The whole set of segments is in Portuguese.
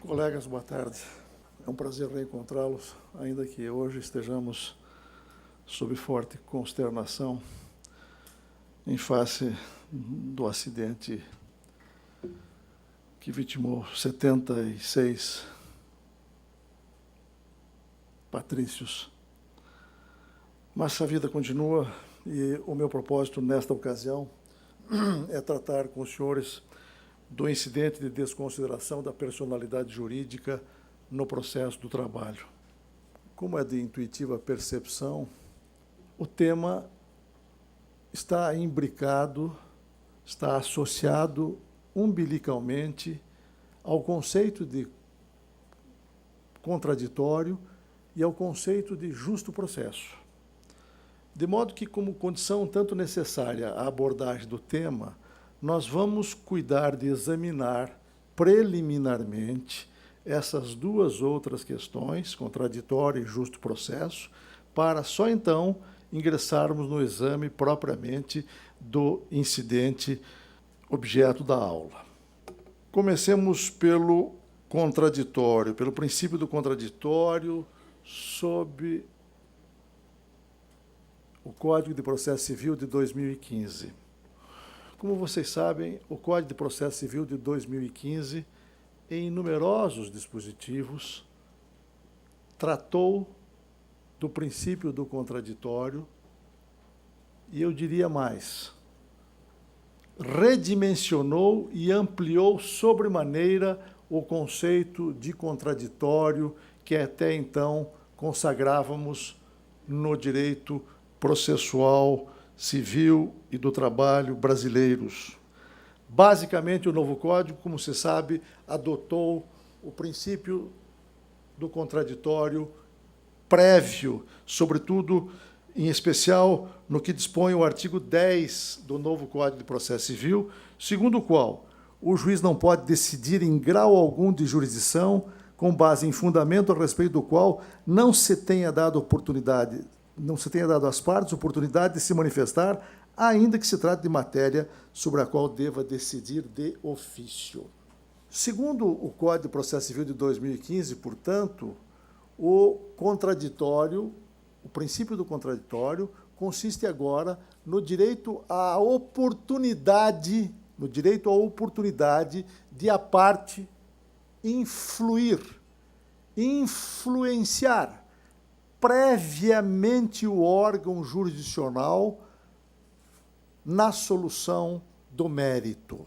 Colegas, boa tarde. É um prazer reencontrá-los, ainda que hoje estejamos sob forte consternação em face do acidente que vitimou 76 patrícios. Mas a vida continua e o meu propósito nesta ocasião é tratar com os senhores do incidente de desconsideração da personalidade jurídica no processo do trabalho. Como é de intuitiva percepção, o tema está imbricado, está associado umbilicalmente ao conceito de contraditório e ao conceito de justo processo. De modo que, como condição tanto necessária à abordagem do tema, nós vamos cuidar de examinar preliminarmente essas duas outras questões, contraditório e justo processo, para só então ingressarmos no exame propriamente do incidente objeto da aula. Comecemos pelo contraditório, pelo princípio do contraditório sob o Código de Processo Civil de 2015. Como vocês sabem, o Código de Processo Civil de 2015, em numerosos dispositivos, tratou do princípio do contraditório e, eu diria mais, redimensionou e ampliou sobremaneira o conceito de contraditório que até então consagrávamos no direito processual civil e do trabalho brasileiros. Basicamente, o novo Código, como se sabe, adotou o princípio do contraditório prévio, sobretudo, em especial, no que dispõe o artigo 10 do novo Código de Processo Civil, segundo o qual o juiz não pode decidir em grau algum de jurisdição com base em fundamento a respeito do qual não se tenha dado às partes oportunidade de se manifestar, ainda que se trate de matéria sobre a qual deva decidir de ofício. Segundo o Código de Processo Civil de 2015, portanto, o contraditório, o princípio do contraditório, consiste agora no direito à oportunidade, de a parte influenciar previamente o órgão jurisdicional na solução do mérito.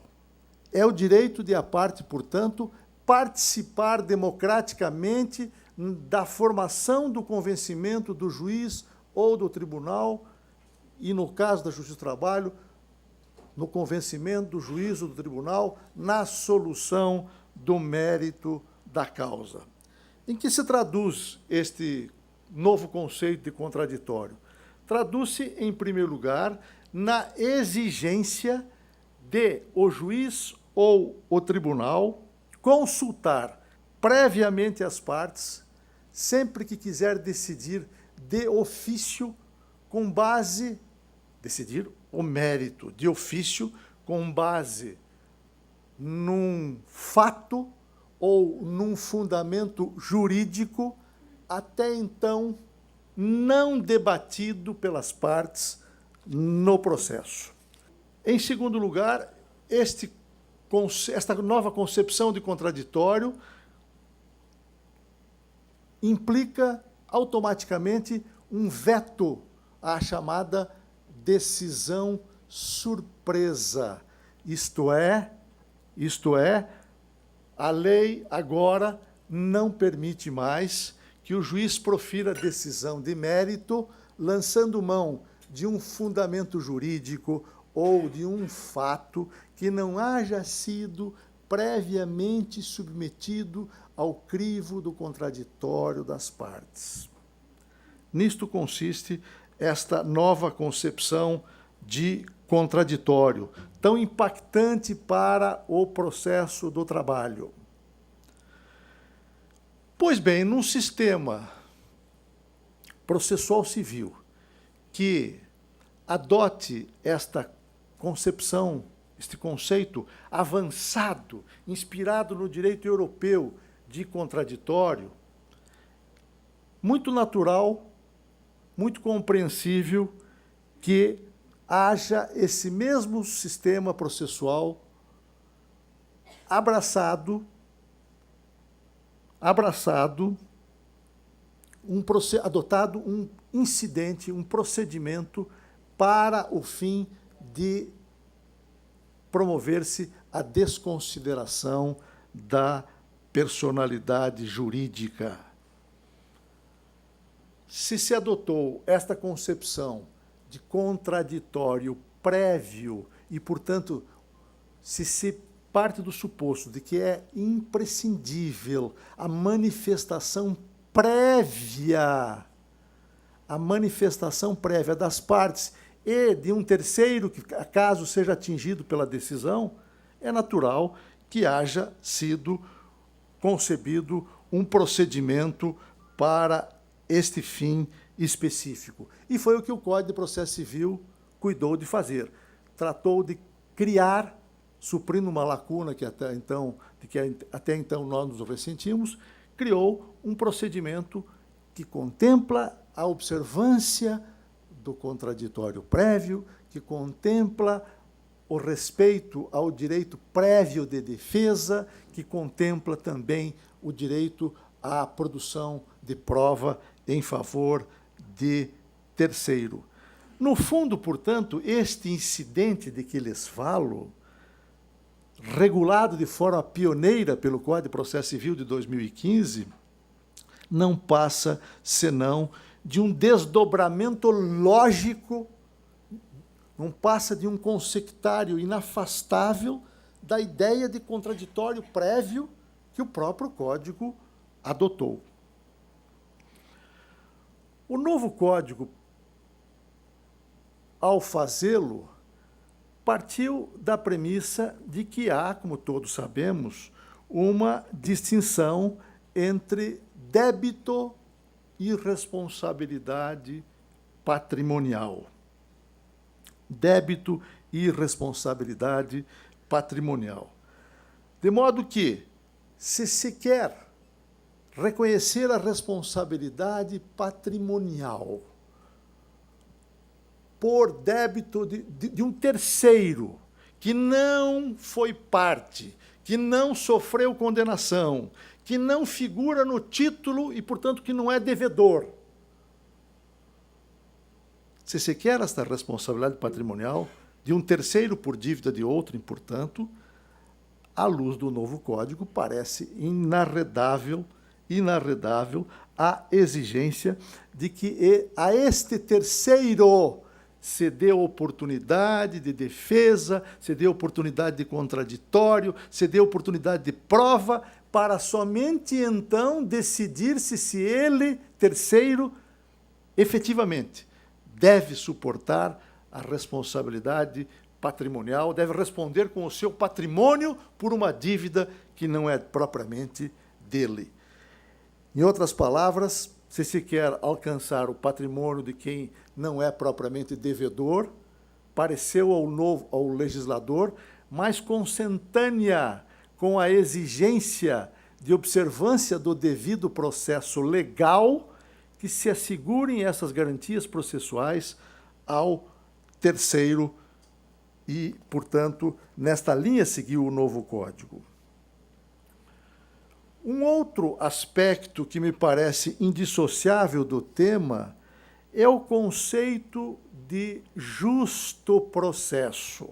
É o direito de a parte, portanto, participar democraticamente da formação do convencimento do juiz ou do tribunal e, no caso da Justiça do Trabalho, no convencimento do juiz ou do tribunal na solução do mérito da causa. Em que se traduz este novo conceito de contraditório? Traduz-se, em primeiro lugar, na exigência de o juiz ou o tribunal consultar previamente as partes, sempre que quiser decidir de ofício, com base, decidir o mérito de ofício, com base num fato ou num fundamento jurídico até então não debatido pelas partes no processo. Em segundo lugar, esta nova concepção de contraditório implica automaticamente um veto à chamada decisão surpresa. Isto é, a lei agora não permite mais que o juiz profira decisão de mérito, lançando mão de um fundamento jurídico ou de um fato que não haja sido previamente submetido ao crivo do contraditório das partes. Nisto consiste esta nova concepção de contraditório, tão impactante para o processo do trabalho. Pois bem, num sistema processual civil que adote esta concepção, este conceito avançado, inspirado no direito europeu, de contraditório, muito natural, muito compreensível que haja esse mesmo sistema processual adotado um incidente, um procedimento para o fim de promover-se a desconsideração da personalidade jurídica. Se adotou esta concepção de contraditório prévio e, portanto, se parte do suposto de que é imprescindível a manifestação prévia das partes e de um terceiro, que caso seja atingido pela decisão, é natural que haja sido concebido um procedimento para este fim específico. E foi o que o Código de Processo Civil cuidou de fazer. Tratou de criar, suprindo uma lacuna que até então nós nos ressentimos, criou um procedimento que contempla a observância do contraditório prévio, que contempla o respeito ao direito prévio de defesa, que contempla também o direito à produção de prova em favor de terceiro. No fundo, portanto, este incidente de que lhes falo, regulado de forma pioneira pelo Código de Processo Civil de 2015, não passa senão de um desdobramento lógico, não passa de um consectário inafastável da ideia de contraditório prévio que o próprio Código adotou. O novo Código, ao fazê-lo, partiu da premissa de que há, como todos sabemos, uma distinção entre débito e responsabilidade patrimonial. Débito e responsabilidade patrimonial. De modo que, se se quer reconhecer a responsabilidade patrimonial por débito de um terceiro que não foi parte, que não sofreu condenação, que não figura no título e, portanto, que não é devedor. Se se quer esta responsabilidade patrimonial de um terceiro por dívida de outrem, portanto, à luz do novo Código, parece inarredável a exigência de que a este terceiro se dê oportunidade de defesa, se dê oportunidade de contraditório, se dê oportunidade de prova, para somente então decidir-se se ele, terceiro, efetivamente deve suportar a responsabilidade patrimonial, deve responder com o seu patrimônio por uma dívida que não é propriamente dele. Em outras palavras, se se quer alcançar o patrimônio de quem não é propriamente devedor, pareceu ao legislador mais consentânea com a exigência de observância do devido processo legal que se assegurem essas garantias processuais ao terceiro e, portanto, nesta linha seguiu o novo Código. Um outro aspecto que me parece indissociável do tema é o conceito de justo processo.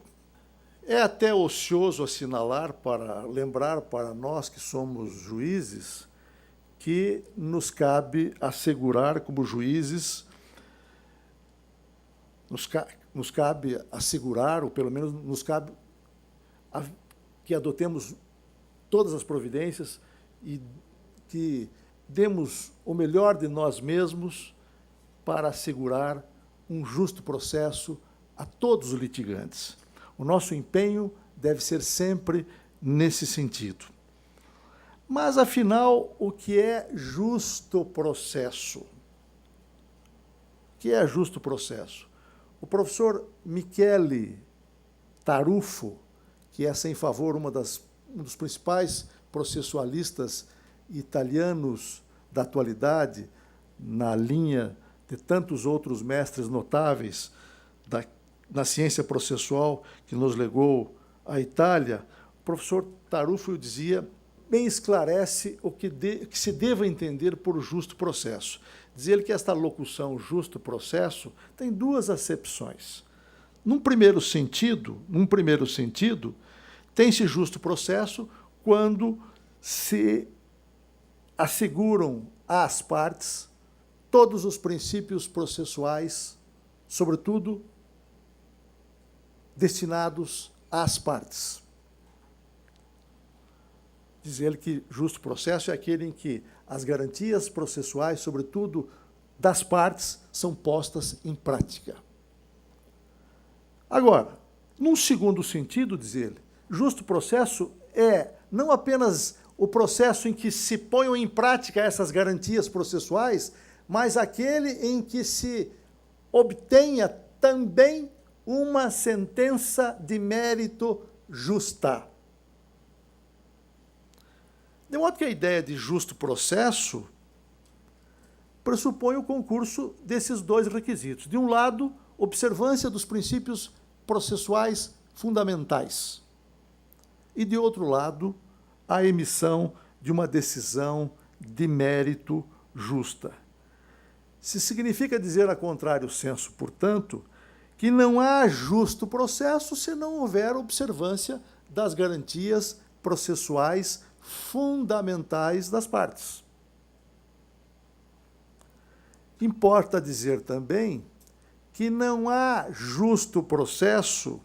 É até ocioso assinalar, lembrar para nós que somos juízes, que nos cabe assegurar como juízes, nos cabe assegurar, ou pelo menos nos cabe que adotemos todas as providências e que demos o melhor de nós mesmos para assegurar um justo processo a todos os litigantes. O nosso empenho deve ser sempre nesse sentido. Mas, afinal, o que é justo processo? O que é justo processo? O professor Michele Tarufo, que é, sem favor, um dos principais processualistas italianos da atualidade, na linha de tantos outros mestres notáveis na ciência processual que nos legou a Itália, o professor Tarufo dizia, bem esclarece o que se deva entender por justo processo. Dizia ele que esta locução justo processo tem duas acepções. Num primeiro sentido, tem-se justo processo quando se asseguram às partes todos os princípios processuais, sobretudo destinados às partes. Diz ele que justo processo é aquele em que as garantias processuais, sobretudo das partes, são postas em prática. Agora, num segundo sentido, diz ele, justo processo é não apenas o processo em que se ponham em prática essas garantias processuais, mas aquele em que se obtenha também uma sentença de mérito justa. De modo que a ideia de justo processo pressupõe o concurso desses dois requisitos. De um lado, observância dos princípios processuais fundamentais. E, de outro lado, a emissão de uma decisão de mérito justa. Se significa dizer a contrário senso, portanto, que não há justo processo se não houver observância das garantias processuais fundamentais das partes. Importa dizer também que não há justo processo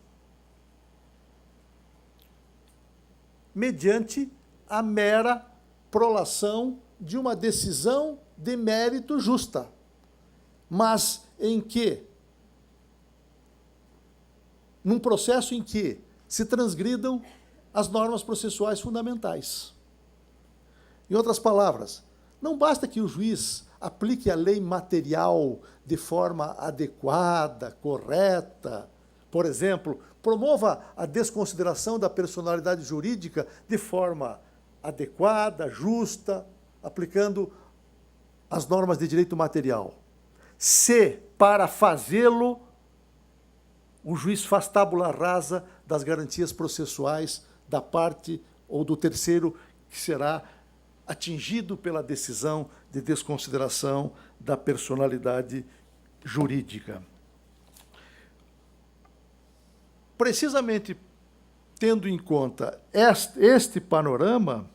mediante a mera prolação de uma decisão de mérito justa, mas em que, num processo em que se transgridam as normas processuais fundamentais. Em outras palavras, não basta que o juiz aplique a lei material de forma adequada, correta, por exemplo, promova a desconsideração da personalidade jurídica de forma adequada, justa, aplicando as normas de direito material. Se, para fazê-lo, o juiz faz tábula rasa das garantias processuais da parte ou do terceiro que será atingido pela decisão de desconsideração da personalidade jurídica. Precisamente tendo em conta este panorama,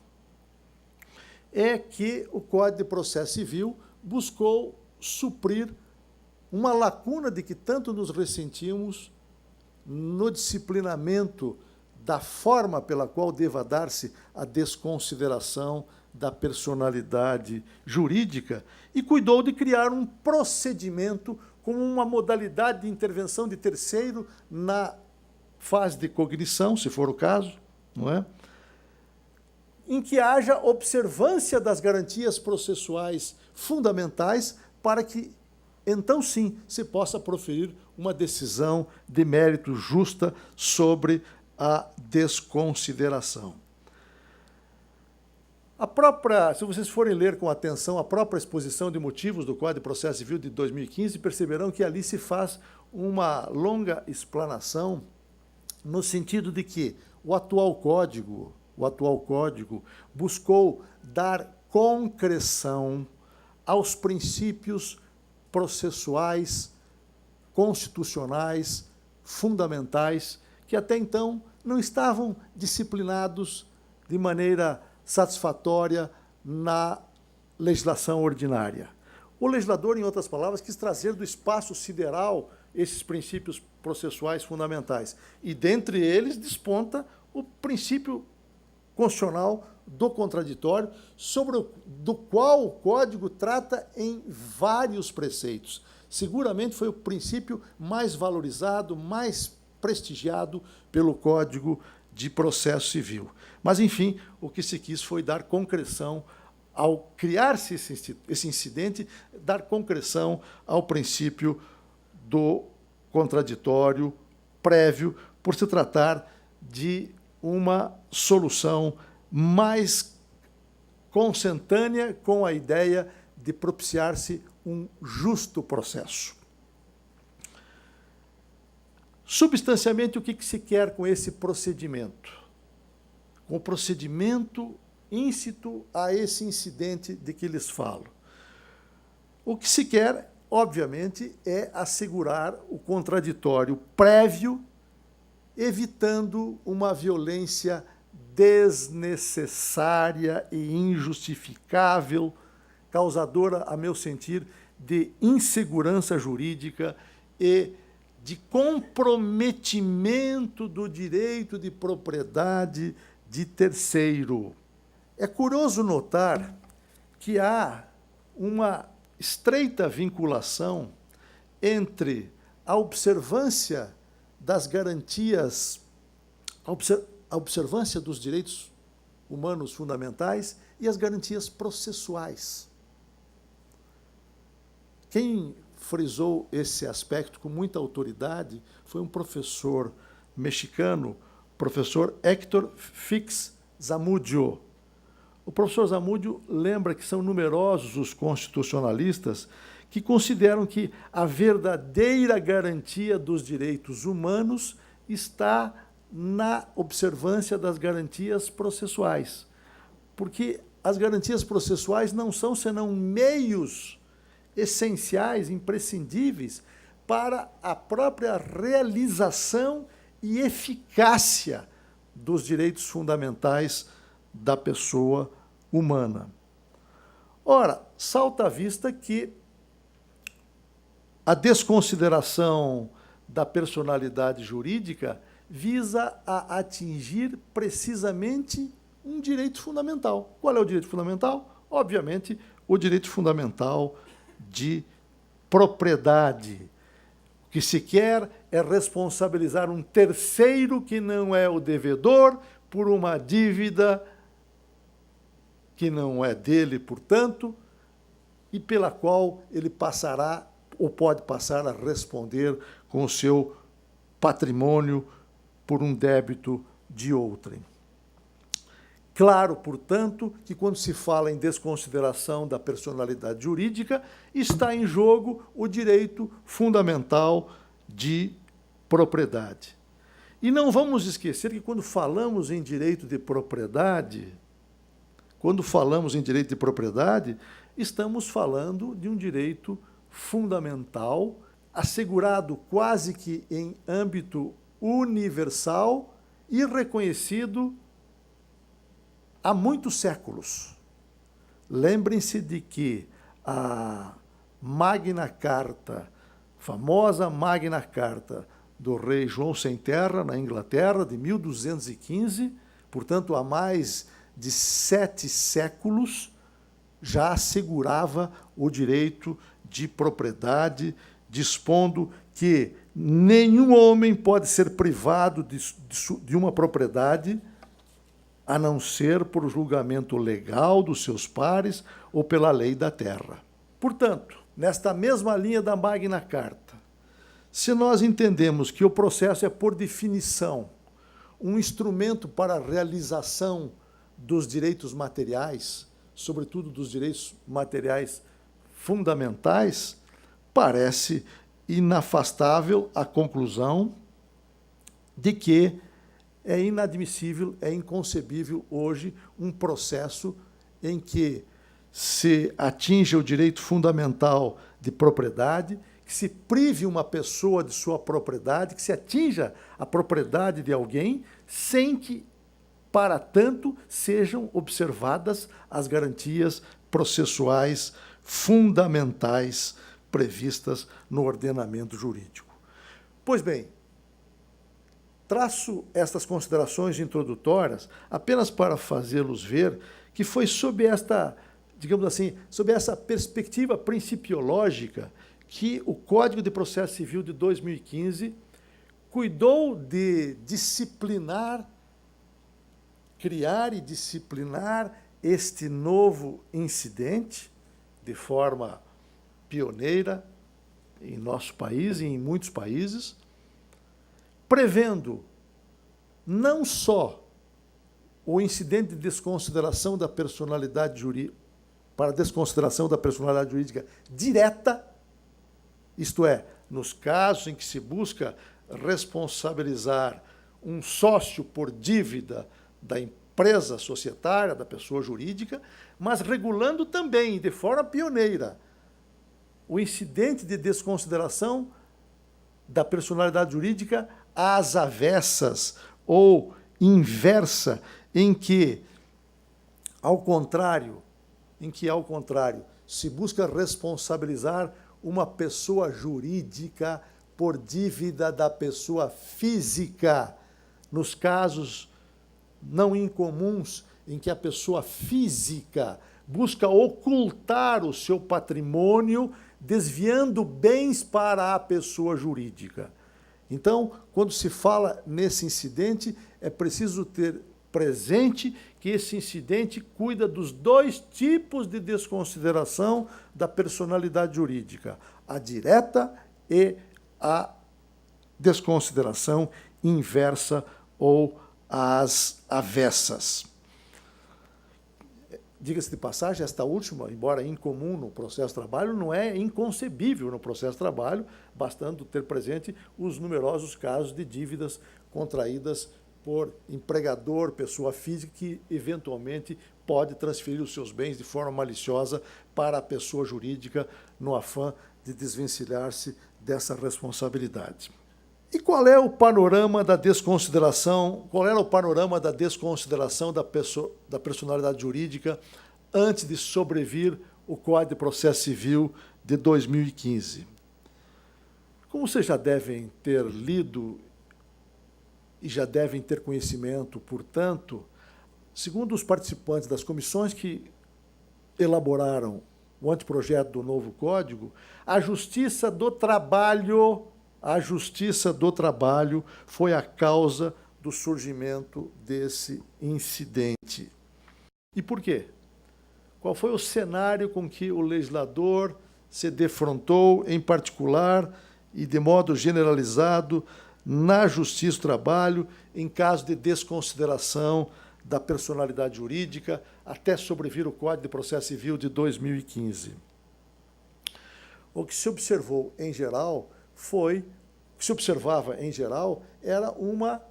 é que o Código de Processo Civil buscou suprir uma lacuna de que tanto nos ressentimos no disciplinamento da forma pela qual deva dar-se a desconsideração da personalidade jurídica e cuidou de criar um procedimento como uma modalidade de intervenção de terceiro na fase de cognição, se for o caso, não é? Em que haja observância das garantias processuais fundamentais para que, então sim, se possa proferir uma decisão de mérito justa sobre a desconsideração. Se vocês forem ler com atenção a própria exposição de motivos do Código de Processo Civil de 2015, perceberão que ali se faz uma longa explanação no sentido de que o atual código buscou dar concreção aos princípios processuais, constitucionais, fundamentais, que até então não estavam disciplinados de maneira satisfatória na legislação ordinária. O legislador, em outras palavras, quis trazer do espaço sideral esses princípios processuais fundamentais. E, dentre eles, desponta o princípio constitucional do contraditório, do qual o Código trata em vários preceitos. Seguramente foi o princípio mais valorizado, mais prestigiado pelo Código de Processo Civil. Mas, enfim, o que se quis foi dar concreção, ao criar-se esse incidente, dar concreção ao princípio do contraditório prévio, por se tratar de uma solução mais consentânea com a ideia de propiciar-se um justo processo. Substancialmente, o que se quer com esse procedimento? Com o procedimento íncito a esse incidente de que lhes falo. O que se quer, obviamente, é assegurar o contraditório prévio, evitando uma violência desnecessária e injustificável, causadora, a meu sentir, de insegurança jurídica e de comprometimento do direito de propriedade de terceiro. É curioso notar que há uma estreita vinculação entre a observância das garantias, a observância dos direitos humanos fundamentais e as garantias processuais. Quem frisou esse aspecto com muita autoridade foi um professor mexicano, professor Héctor Fix Zamudio. O professor Zamudio lembra que são numerosos os constitucionalistas que consideram que a verdadeira garantia dos direitos humanos está na observância das garantias processuais. Porque as garantias processuais não são senão meios essenciais, imprescindíveis, para a própria realização e eficácia dos direitos fundamentais da pessoa humana. Ora, salta à vista que a desconsideração da personalidade jurídica visa a atingir precisamente um direito fundamental. Qual é o direito fundamental? Obviamente, o direito fundamental de propriedade. O que se quer é responsabilizar um terceiro que não é o devedor por uma dívida que não é dele, portanto, e pela qual ele passará ou pode passar a responder com o seu patrimônio por um débito de outrem. Claro, portanto, que quando se fala em desconsideração da personalidade jurídica, está em jogo o direito fundamental de propriedade. E não vamos esquecer que quando falamos em direito de propriedade, estamos falando de um direito fundamental, assegurado quase que em âmbito universal e reconhecido há muitos séculos. Lembrem-se de que a Magna Carta, famosa Magna Carta do rei João Sem Terra, na Inglaterra, de 1215, portanto, há mais de 7 séculos, já assegurava o direito de propriedade, dispondo que nenhum homem pode ser privado de uma propriedade a não ser por julgamento legal dos seus pares ou pela lei da terra. Portanto, nesta mesma linha da Magna Carta, se nós entendemos que o processo é, por definição, um instrumento para a realização dos direitos materiais, sobretudo dos direitos materiais fundamentais, parece inafastável a conclusão de que é inadmissível, é inconcebível hoje um processo em que se atinja o direito fundamental de propriedade, que se prive uma pessoa de sua propriedade, que se atinja a propriedade de alguém, sem que, para tanto, sejam observadas as garantias processuais fundamentais previstas no ordenamento jurídico. Pois bem, traço estas considerações introdutórias apenas para fazê-los ver que foi sob esta, digamos assim, sob essa perspectiva principiológica que o Código de Processo Civil de 2015 cuidou de disciplinar, criar e disciplinar este novo incidente de forma pioneira em nosso país e em muitos países, prevendo não só o incidente de desconsideração da personalidade jurídica, para desconsideração da personalidade jurídica direta, isto é, nos casos em que se busca responsabilizar um sócio por dívida da empresa societária, da pessoa jurídica, mas regulando também, de forma pioneira, o incidente de desconsideração da personalidade jurídica às avessas ou inversa, em que, ao contrário, se busca responsabilizar uma pessoa jurídica por dívida da pessoa física, nos casos não incomuns em que a pessoa física busca ocultar o seu patrimônio, desviando bens para a pessoa jurídica. Então, quando se fala nesse incidente, é preciso ter presente que esse incidente cuida dos dois tipos de desconsideração da personalidade jurídica, a direta e a desconsideração inversa ou as avessas. Diga-se de passagem, esta última, embora incomum no processo de trabalho, não é inconcebível no processo de trabalho, bastando ter presente os numerosos casos de dívidas contraídas por empregador, pessoa física, que eventualmente pode transferir os seus bens de forma maliciosa para a pessoa jurídica no afã de desvencilhar-se dessa responsabilidade. E qual é o panorama da desconsideração? Qual era o panorama da desconsideração da personalidade jurídica antes de sobrevir o Código de Processo Civil de 2015? Como vocês já devem ter lido e já devem ter conhecimento, portanto, segundo os participantes das comissões que elaboraram o anteprojeto do novo Código, a Justiça do Trabalho foi a causa do surgimento desse incidente. E por quê? Qual foi o cenário com que o legislador se defrontou, em particular e de modo generalizado, na Justiça do Trabalho, em caso de desconsideração da personalidade jurídica, até sobrevir o Código de Processo Civil de 2015? O que se observou, em geral, era uma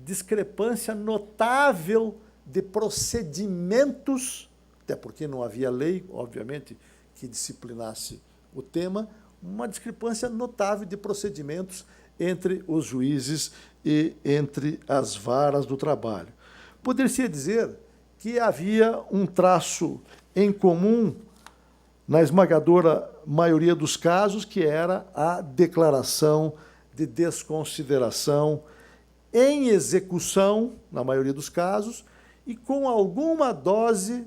discrepância notável de procedimentos, até porque não havia lei, obviamente, que disciplinasse o tema, uma discrepância notável de procedimentos entre os juízes e entre as varas do trabalho. Poderia-se dizer que havia um traço em comum na esmagadora maioria dos casos, que era a declaração de desconsideração em execução, na maioria dos casos, e com alguma dose,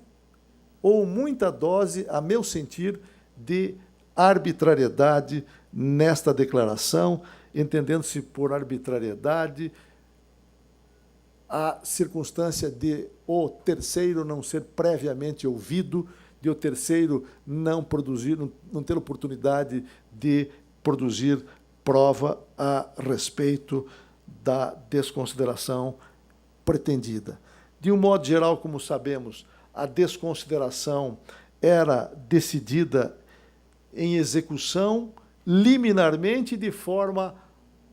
ou muita dose, a meu sentir, de arbitrariedade nesta declaração, entendendo-se por arbitrariedade a circunstância de o terceiro não ser previamente ouvido, de o terceiro não ter oportunidade de produzir prova a respeito da desconsideração pretendida. De um modo geral, como sabemos, a desconsideração era decidida em execução liminarmente de forma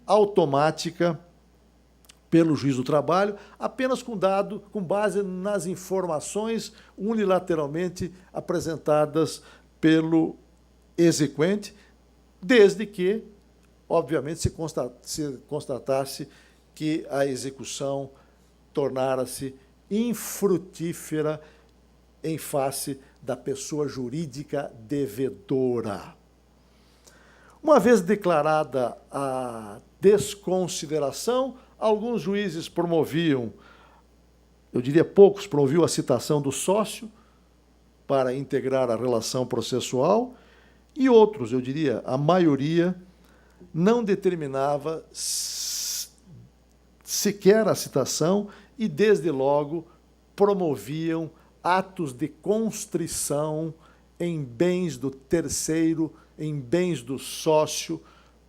automática pelo juiz do trabalho, apenas com base nas informações unilateralmente apresentadas pelo exequente, desde que, obviamente, se constatasse que a execução tornara-se infrutífera em face da pessoa jurídica devedora. Uma vez declarada a desconsideração, alguns juízes promoviam, eu diria poucos, promoviam a citação do sócio para integrar a relação processual, e outros, eu diria, a maioria, não determinava sequer a citação e, desde logo, promoviam atos de constrição em bens do terceiro, em bens do sócio,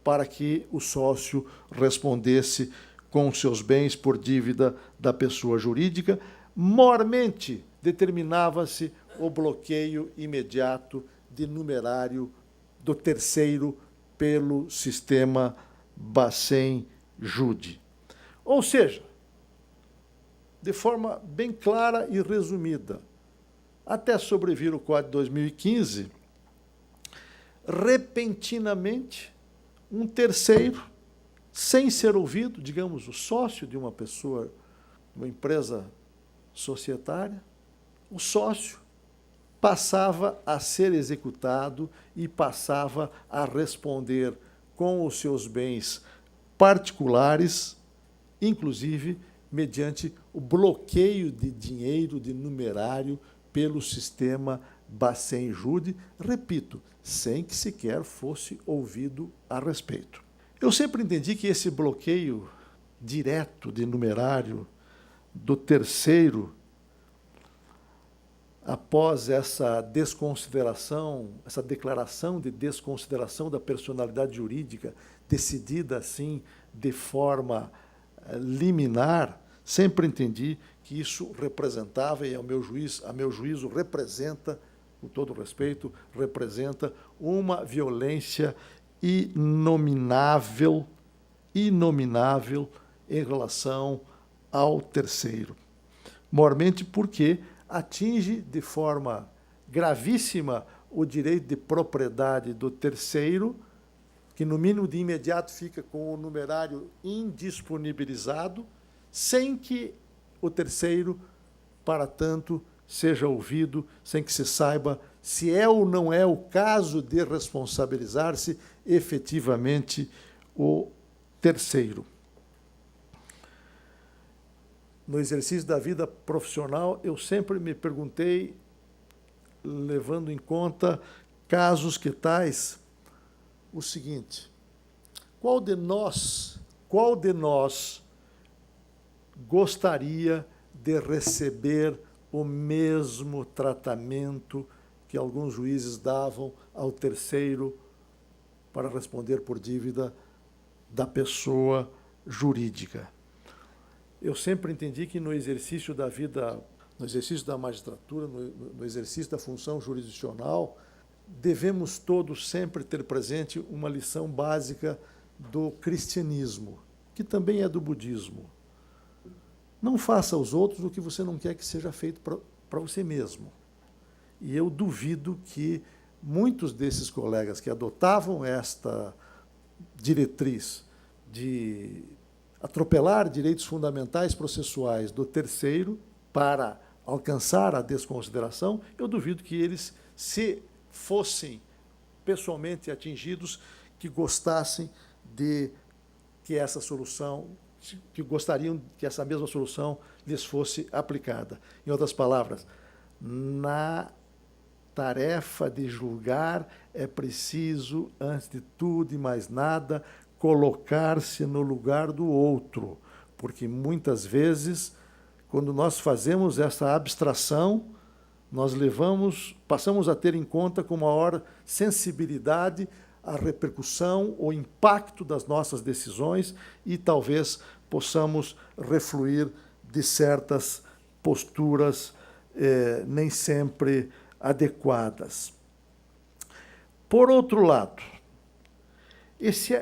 para que o sócio respondesse com seus bens por dívida da pessoa jurídica, mormente determinava-se o bloqueio imediato de numerário do terceiro pelo sistema Bacen-Jude. Ou seja, de forma bem clara e resumida, até sobrevir o Código de 2015, repentinamente, um terceiro, sem ser ouvido, digamos, o sócio de uma pessoa, uma empresa societária, o sócio passava a ser executado e passava a responder com os seus bens particulares, inclusive mediante o bloqueio de dinheiro, de numerário, pelo sistema Bacen-Jude, repito, sem que sequer fosse ouvido a respeito. Eu sempre entendi que esse bloqueio direto de numerário do terceiro, após essa desconsideração, essa declaração de desconsideração da personalidade jurídica, decidida assim de forma liminar, sempre entendi que isso representava, e a meu juízo representa, com todo respeito, representa uma violência inominável em relação ao terceiro. Mormente porque atinge de forma gravíssima o direito de propriedade do terceiro, que no mínimo de imediato fica com o numerário indisponibilizado, sem que o terceiro, para tanto, seja ouvido, sem que se saiba se é ou não é o caso de responsabilizar-se efetivamente o terceiro. No exercício da vida profissional, eu sempre me perguntei, levando em conta casos que tais, o seguinte: qual de nós gostaria de receber o mesmo tratamento que alguns juízes davam ao terceiro para responder por dívida da pessoa jurídica? Eu sempre entendi que no exercício da vida, no exercício da magistratura, no exercício da função jurisdicional, devemos todos sempre ter presente uma lição básica do cristianismo, que também é do budismo. Não faça aos outros o que você não quer que seja feito para você mesmo. E eu duvido que muitos desses colegas que adotavam esta diretriz de atropelar direitos fundamentais processuais do terceiro para alcançar a desconsideração, eu duvido que eles, se fossem pessoalmente atingidos, que gostassem de que essa solução, que gostariam que essa mesma solução lhes fosse aplicada. Em outras palavras, na tarefa de julgar é preciso, antes de tudo e mais nada, colocar-se no lugar do outro, porque muitas vezes, quando nós fazemos essa abstração, nós passamos a ter em conta com maior sensibilidade a repercussão, o impacto das nossas decisões e talvez possamos refluir de certas posturas nem sempre adequadas. Por outro lado, esse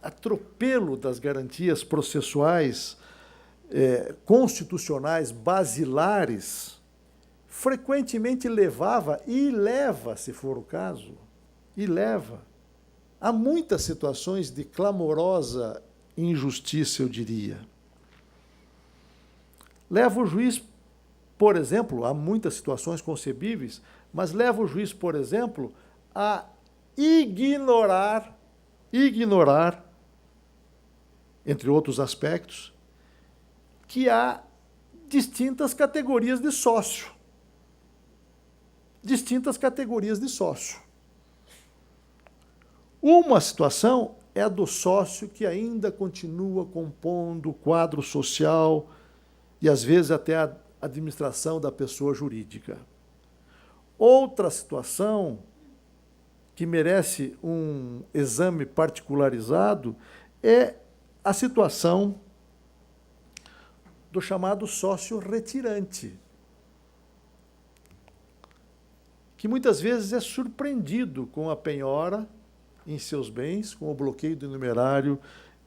atropelo das garantias processuais constitucionais basilares frequentemente levava, e leva, se for o caso, a muitas situações de clamorosa injustiça, eu diria. Leva o juiz, por exemplo, há muitas situações concebíveis, mas leva o juiz, por exemplo, a ignorar, entre outros aspectos, que há distintas categorias de sócio. Uma situação é a do sócio que ainda continua compondo o quadro social e, às vezes, até a administração da pessoa jurídica. Outra situação que merece um exame particularizado é a situação do chamado sócio retirante, que muitas vezes é surpreendido com a penhora em seus bens, com o bloqueio do numerário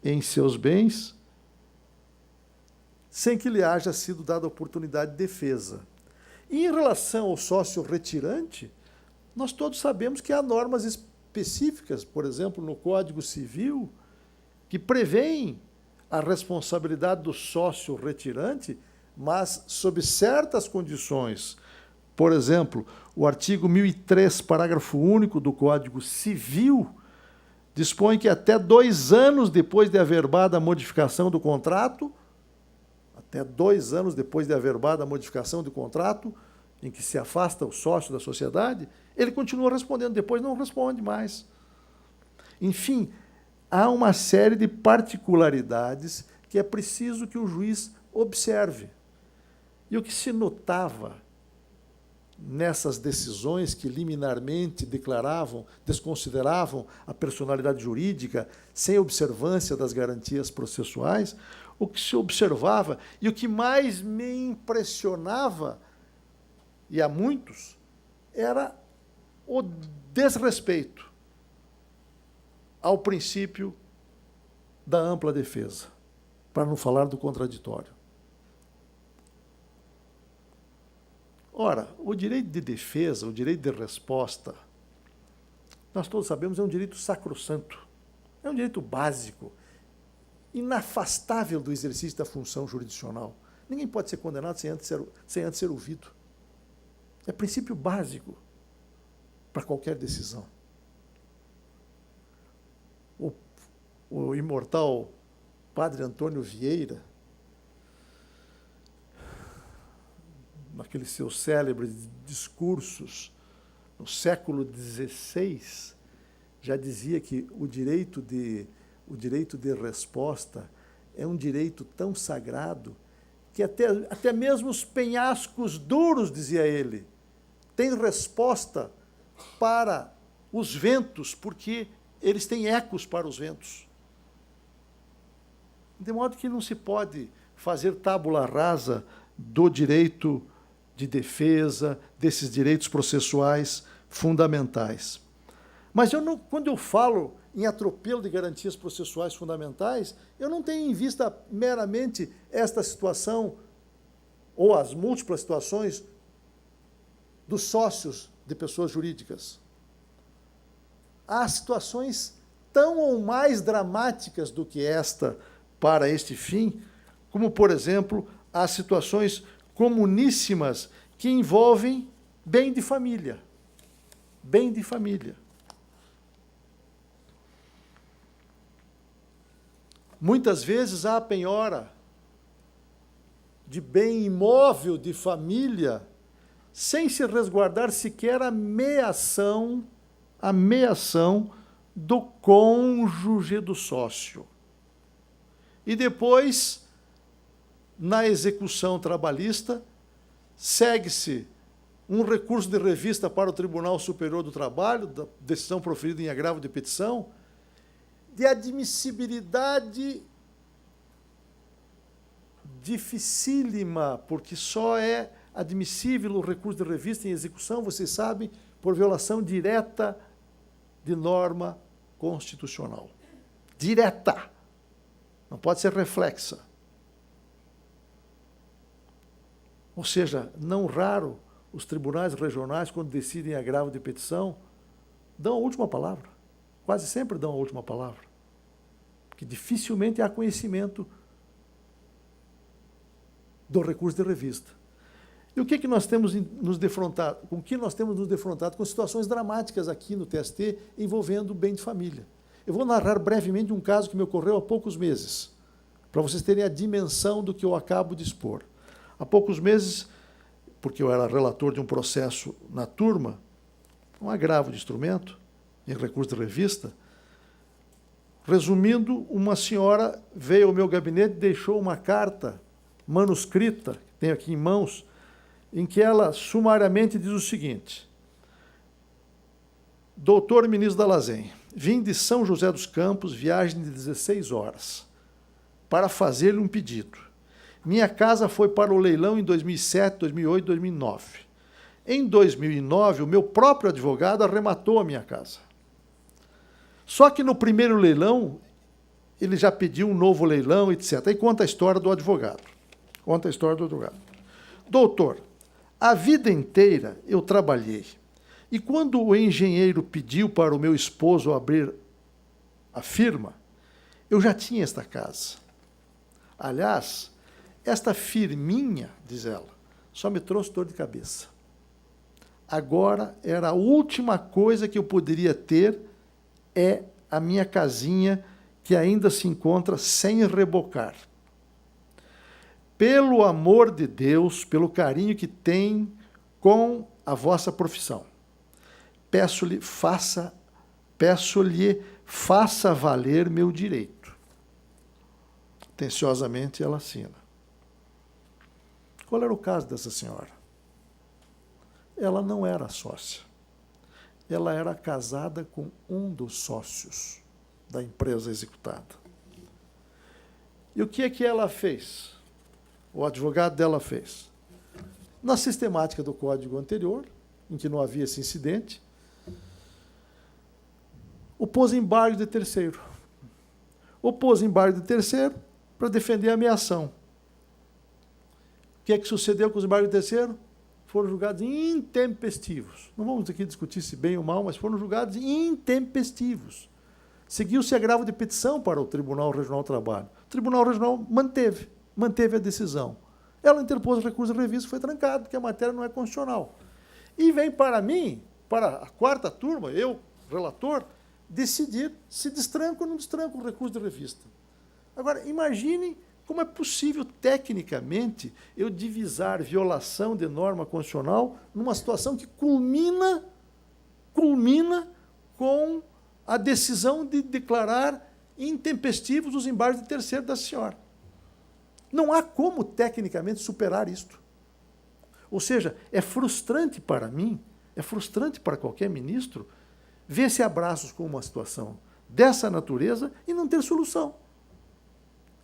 em seus bens, sem que lhe haja sido dada oportunidade de defesa. E em relação ao sócio retirante, nós todos sabemos que há normas específicas, por exemplo, no Código Civil, que prevêem a responsabilidade do sócio retirante, mas sob certas condições. Por exemplo, o artigo 1003, parágrafo único do Código Civil, dispõe que até 2 anos depois de averbada a modificação do contrato, até 2 anos depois de averbada a modificação do contrato, em que se afasta o sócio da sociedade, ele continua respondendo, depois não responde mais. Enfim, há uma série de particularidades que é preciso que o juiz observe. E o que se notava nessas decisões que liminarmente desconsideravam a personalidade jurídica, sem observância das garantias processuais, o que se observava e o que mais me impressionava, e a muitos, era o desrespeito ao princípio da ampla defesa, para não falar do contraditório. Ora, o direito de defesa, o direito de resposta, nós todos sabemos, é um direito sacrossanto, é um direito básico, inafastável do exercício da função jurisdicional. Ninguém pode ser condenado sem antes ser ouvido. É princípio básico para qualquer decisão. O imortal Padre Antônio Vieira, naqueles seus célebres discursos, no século XVI, já dizia que o direito de resposta é um direito tão sagrado que até mesmo os penhascos duros, dizia ele, têm resposta para os ventos, porque eles têm ecos para os ventos. De modo que não se pode fazer tábula rasa do direito de defesa, desses direitos processuais fundamentais. Mas quando eu falo em atropelo de garantias processuais fundamentais, eu não tenho em vista meramente esta situação ou as múltiplas situações dos sócios de pessoas jurídicas. Há situações tão ou mais dramáticas do que esta para este fim, como, por exemplo, as situações comuníssimas que envolvem bem de família. Bem de família. Muitas vezes há a penhora de bem imóvel de família sem se resguardar sequer a meação do cônjuge do sócio. E depois, na execução trabalhista, segue-se um recurso de revista para o Tribunal Superior do Trabalho, da decisão proferida em agravo de petição, de admissibilidade dificílima, porque só é admissível o recurso de revista em execução, vocês sabem, por violação direta de norma constitucional. Direta. Não pode ser reflexa. Ou seja, não raro, os tribunais regionais, quando decidem agravo de petição, dão a última palavra. Quase sempre dão a última palavra. Porque dificilmente há conhecimento do recurso de revista. E o que nós temos nos defrontado? Com que nós temos nos defrontado? Com situações dramáticas aqui no TST envolvendo bem de família. Eu vou narrar brevemente um caso que me ocorreu há poucos meses, para vocês terem a dimensão do que eu acabo de expor. Há poucos meses, porque eu era relator de um processo na turma, um agravo de instrumento, em recurso de revista, resumindo, uma senhora veio ao meu gabinete e deixou uma carta manuscrita, que tenho aqui em mãos, em que ela sumariamente diz o seguinte: Doutor ministro Dallazem, vim de São José dos Campos, viagem de 16 horas, para fazer-lhe um pedido. Minha casa foi para o leilão em 2007, 2008, 2009. Em 2009, o meu próprio advogado arrematou a minha casa. Só que no primeiro leilão, ele já pediu um novo leilão, etc. Aí conta a história do advogado. Conta a história do advogado. Doutor, a vida inteira eu trabalhei. E quando o engenheiro pediu para o meu esposo abrir a firma, eu já tinha esta casa. Aliás, esta firminha, diz ela, só me trouxe dor de cabeça. Agora, era a última coisa que eu poderia ter, é a minha casinha, que ainda se encontra sem rebocar. Pelo amor de Deus, pelo carinho que tem com a vossa profissão, peço-lhe faça valer meu direito. Atenciosamente ela assina. Qual era o caso dessa senhora? Ela não era sócia. Ela era casada com um dos sócios da empresa executada. E o que é que ela fez? O advogado dela fez. Na sistemática do código anterior, em que não havia esse incidente, opôs embargo de terceiro. Opôs embargo de terceiro para defender a ameação. O que é que sucedeu com os embargos de terceiro? Foram julgados intempestivos. Não vamos aqui discutir se bem ou mal, mas foram julgados intempestivos. Seguiu-se agravo de petição para o Tribunal Regional do Trabalho. O Tribunal Regional manteve a decisão. Ela interpôs recurso de revista e foi trancado, porque a matéria não é constitucional. E vem para mim, para a quarta turma, eu, relator, decidir se destranco ou não destranco o recurso de revista. Agora, imagine como é possível, tecnicamente, eu divisar violação de norma constitucional numa situação que culmina com a decisão de declarar intempestivos os embargos de terceiro da senhora. Não há como, tecnicamente, superar isto. Ou seja, é frustrante para mim, é frustrante para qualquer ministro, ver-se abraços com uma situação dessa natureza e não ter solução.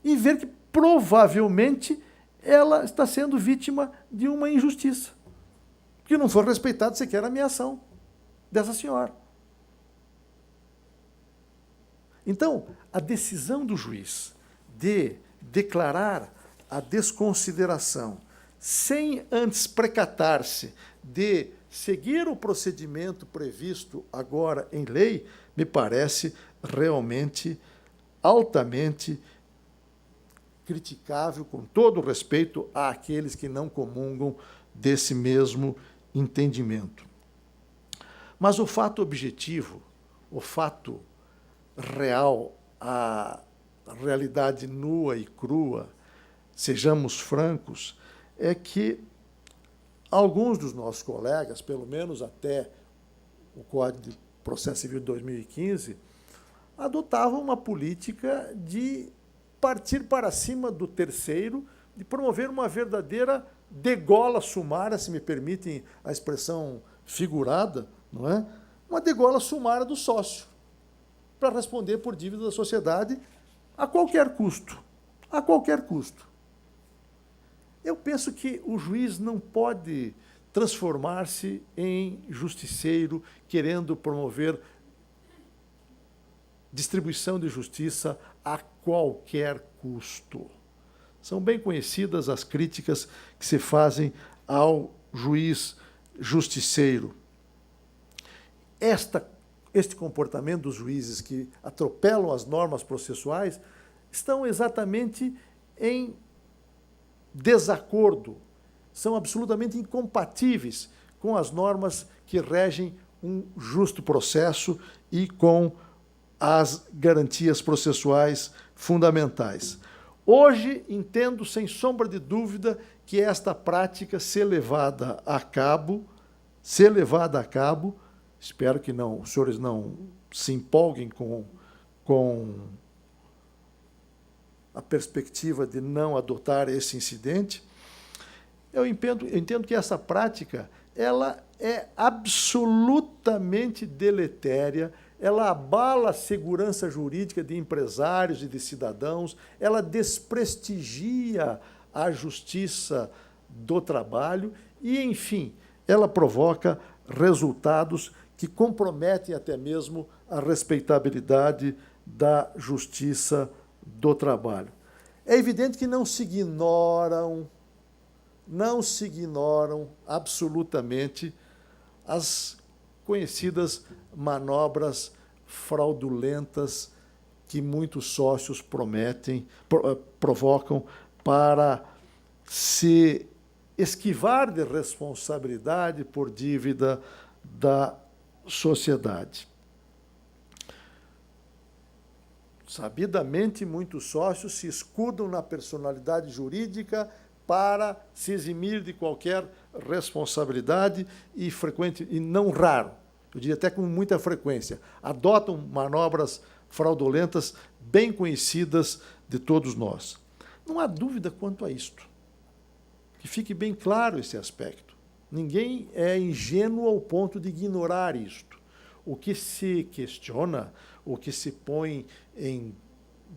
E ver que, provavelmente, ela está sendo vítima de uma injustiça, que não foi respeitada sequer a ameação dessa senhora. Então, a decisão do juiz de declarar a desconsideração, sem antes precatar-se de seguir o procedimento previsto agora em lei, me parece realmente altamente criticável, com todo respeito àqueles que não comungam desse mesmo entendimento. Mas o fato objetivo, o fato real, a realidade nua e crua, sejamos francos, é que alguns dos nossos colegas, pelo menos até o Código de Processo Civil de 2015, adotavam uma política de partir para cima do terceiro, de promover uma verdadeira degola sumária, se me permitem a expressão figurada, não é? Uma degola sumária do sócio, para responder por dívida da sociedade a qualquer custo. A qualquer custo. Eu penso que o juiz não pode transformar-se em justiceiro, querendo promover distribuição de justiça a qualquer custo. São bem conhecidas as críticas que se fazem ao juiz justiceiro. Este comportamento dos juízes que atropelam as normas processuais estão exatamente em desacordo, são absolutamente incompatíveis com as normas que regem um justo processo e com as garantias processuais fundamentais. Hoje, entendo, sem sombra de dúvida, que esta prática ser levada a cabo, espero que não, os senhores não se empolguem com a perspectiva de não adotar esse incidente, eu entendo que essa prática ela é absolutamente deletéria, ela abala a segurança jurídica de empresários e de cidadãos, ela desprestigia à justiça do trabalho e, enfim, ela provoca resultados que comprometem até mesmo a respeitabilidade da justiça do trabalho. É evidente que não se ignoram absolutamente as conhecidas manobras fraudulentas que muitos sócios provocam para se esquivar de responsabilidade por dívida da sociedade. Sabidamente, muitos sócios se escudam na personalidade jurídica para se eximir de qualquer responsabilidade e não raro, eu diria até com muita frequência, adotam manobras fraudulentas bem conhecidas de todos nós. Não há dúvida quanto a isto. Que fique bem claro esse aspecto. Ninguém é ingênuo ao ponto de ignorar isto. O que se questiona, o que se põe em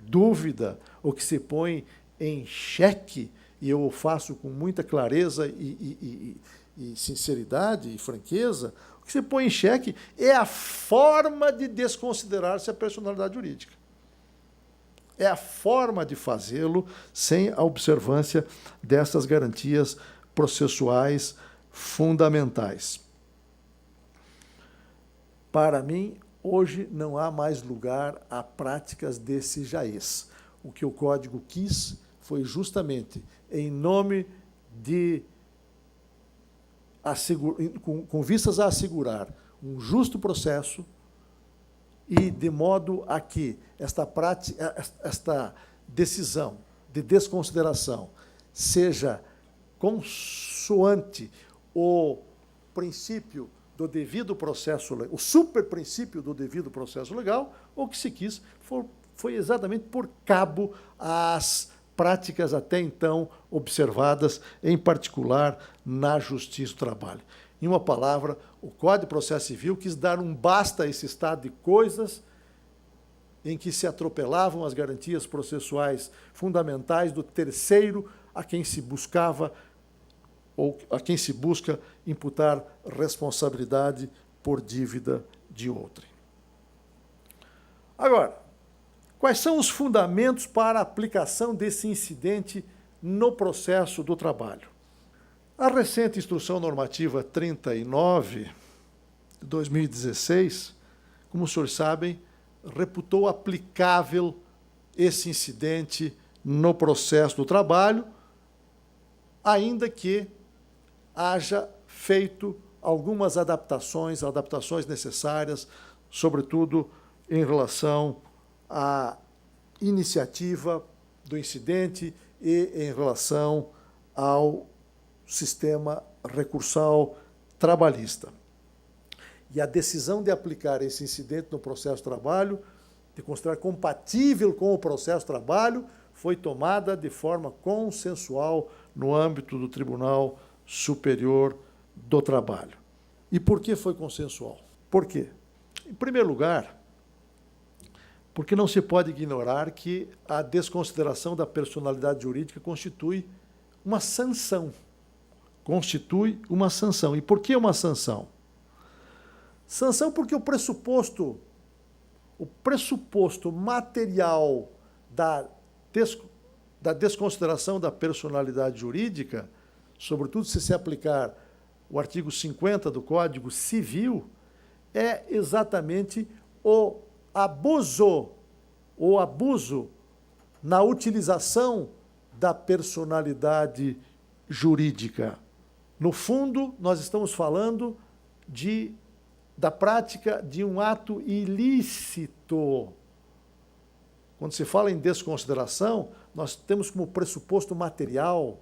dúvida, o que se põe em xeque, e eu o faço com muita clareza e sinceridade e franqueza, o que se põe em xeque é a forma de desconsiderar-se a personalidade jurídica. É a forma de fazê-lo sem a observância dessas garantias processuais fundamentais. Para mim, hoje não há mais lugar a práticas desse jaez. O que o Código quis foi justamente em nome de com vistas a assegurar um justo processo e de modo a que esta decisão de desconsideração seja consoante o princípio do devido processo, o superprincípio do devido processo legal, o que se quis foi exatamente por cabo às práticas até então observadas, em particular na Justiça do Trabalho. Em uma palavra, o Código de Processo Civil quis dar um basta a esse estado de coisas em que se atropelavam as garantias processuais fundamentais do terceiro a quem se buscava ou a quem se busca imputar responsabilidade por dívida de outrem. Agora, quais são os fundamentos para a aplicação desse incidente no processo do trabalho? A recente Instrução Normativa 39, de 2016, como os senhores sabem, reputou aplicável esse incidente no processo do trabalho, ainda que haja feito algumas adaptações necessárias, sobretudo em relação à iniciativa do incidente e em relação ao sistema recursal trabalhista. E a decisão de aplicar esse incidente no processo de trabalho, de considerar compatível com o processo de trabalho, foi tomada de forma consensual no âmbito do Tribunal Superior do Trabalho. E por que foi consensual? Por quê? Em primeiro lugar, porque não se pode ignorar que a desconsideração da personalidade jurídica constitui uma sanção. E por que uma sanção? Sanção porque o pressuposto material da desconsideração da personalidade jurídica, sobretudo se aplicar o artigo 50 do Código Civil, é exatamente o abuso na utilização da personalidade jurídica. No fundo, nós estamos falando da prática de um ato ilícito. Quando se fala em desconsideração, nós temos como pressuposto material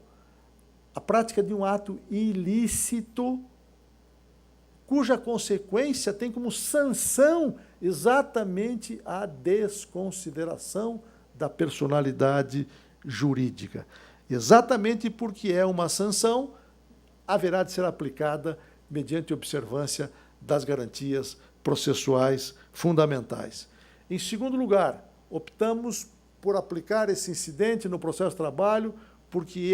a prática de um ato ilícito, cuja consequência tem como sanção exatamente a desconsideração da personalidade jurídica. Exatamente porque é uma sanção, haverá de ser aplicada mediante observância das garantias processuais fundamentais. Em segundo lugar, optamos por aplicar esse incidente no processo de trabalho porque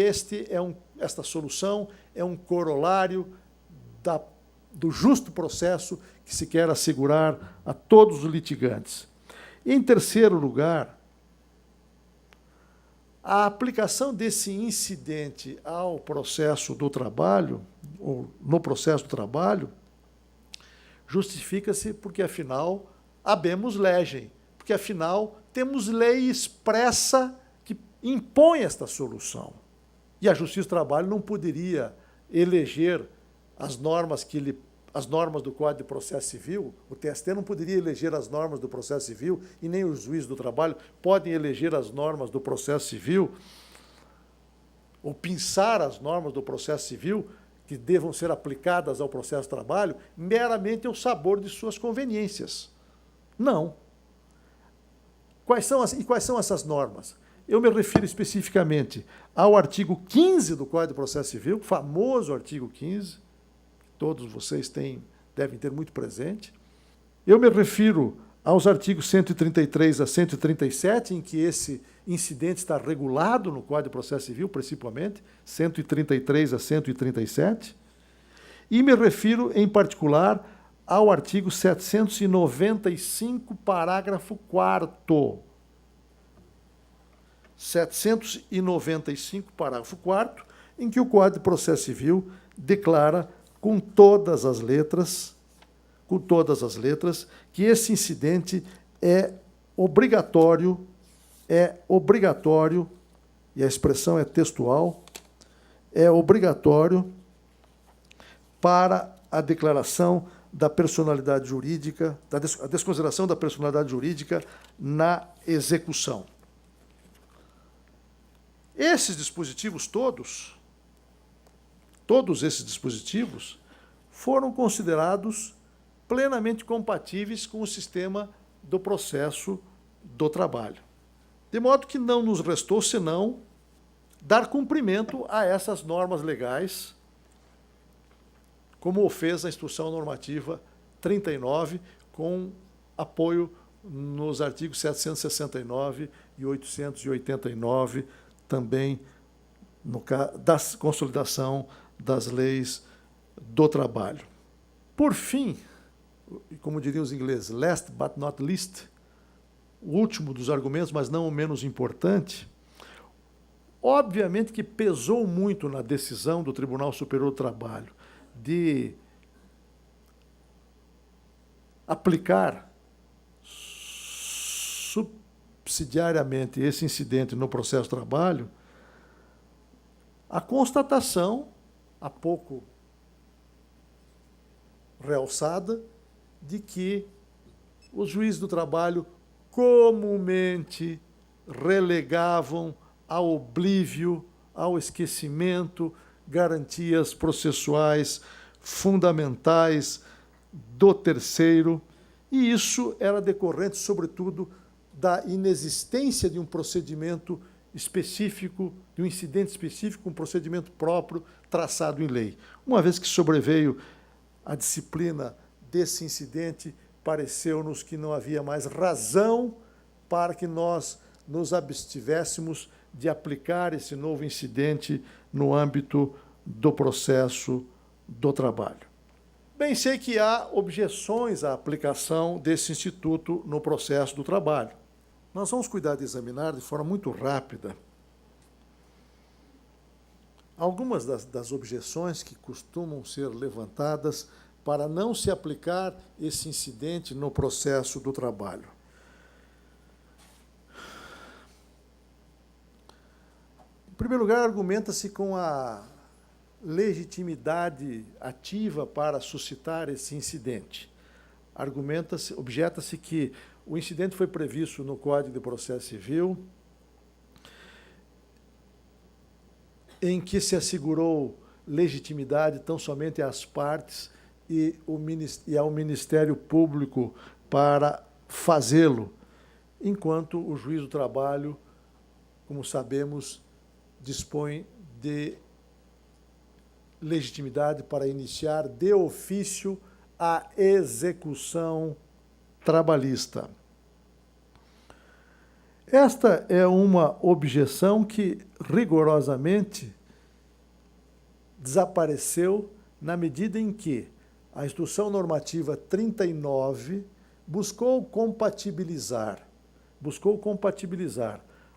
esta solução é um corolário do justo processo que se quer assegurar a todos os litigantes. Em terceiro lugar, a aplicação desse incidente ao processo do trabalho, ou no processo do trabalho, justifica-se porque, afinal, habemus legem, porque, afinal, temos lei expressa que impõe esta solução. E a Justiça do Trabalho não poderia eleger as normas do Código de Processo Civil, o TST não poderia eleger as normas do processo civil, e nem os juízes do trabalho podem eleger as normas do processo civil, ou pensar as normas do processo civil que devam ser aplicadas ao processo de trabalho meramente ao sabor de suas conveniências. Não. Quais são essas normas? Eu me refiro especificamente ao artigo 15 do Código de Processo Civil, o famoso artigo 15, todos vocês devem ter muito presente. Eu me refiro aos artigos 133 a 137, em que esse incidente está regulado no Código de Processo Civil, principalmente, 133 a 137. E me refiro, em particular, ao artigo 795, parágrafo 4º. 795, parágrafo 4º, em que o Código de Processo Civil declara com todas as letras, que esse incidente é obrigatório, e a expressão é textual, é obrigatório para a declaração da personalidade jurídica, a desconsideração da personalidade jurídica na execução. Esses dispositivos todos esses dispositivos foram considerados plenamente compatíveis com o sistema do processo do trabalho. De modo que não nos restou senão dar cumprimento a essas normas legais, como o fez a Instrução Normativa 39, com apoio nos artigos 769 e 889, também da consolidação das leis do trabalho. Por fim, como diriam os ingleses, last but not least, o último dos argumentos, mas não o menos importante, obviamente que pesou muito na decisão do Tribunal Superior do Trabalho de aplicar subsidiariamente esse incidente no processo de trabalho, a constatação, há pouco realçada, de que os juízes do trabalho comumente relegavam ao oblívio, ao esquecimento, garantias processuais fundamentais do terceiro, e isso era decorrente, sobretudo, da inexistência de um procedimento específico, de um incidente específico, um procedimento próprio traçado em lei. Uma vez que sobreveio a disciplina desse incidente, pareceu-nos que não havia mais razão para que nós nos abstivéssemos de aplicar esse novo incidente no âmbito do processo do trabalho. Bem, sei que há objeções à aplicação desse instituto no processo do trabalho. Nós vamos cuidar de examinar de forma muito rápida algumas das objeções que costumam ser levantadas para não se aplicar esse incidente no processo do trabalho. Em primeiro lugar, argumenta-se com a legitimidade ativa para suscitar esse incidente. Objeta-se que o incidente foi previsto no Código de Processo Civil, em que se assegurou legitimidade tão somente às partes e ao Ministério Público para fazê-lo, enquanto o juiz do trabalho, como sabemos, dispõe de legitimidade para iniciar de ofício a execução trabalhista. Esta é uma objeção que rigorosamente desapareceu na medida em que a Instrução Normativa 39 buscou compatibilizar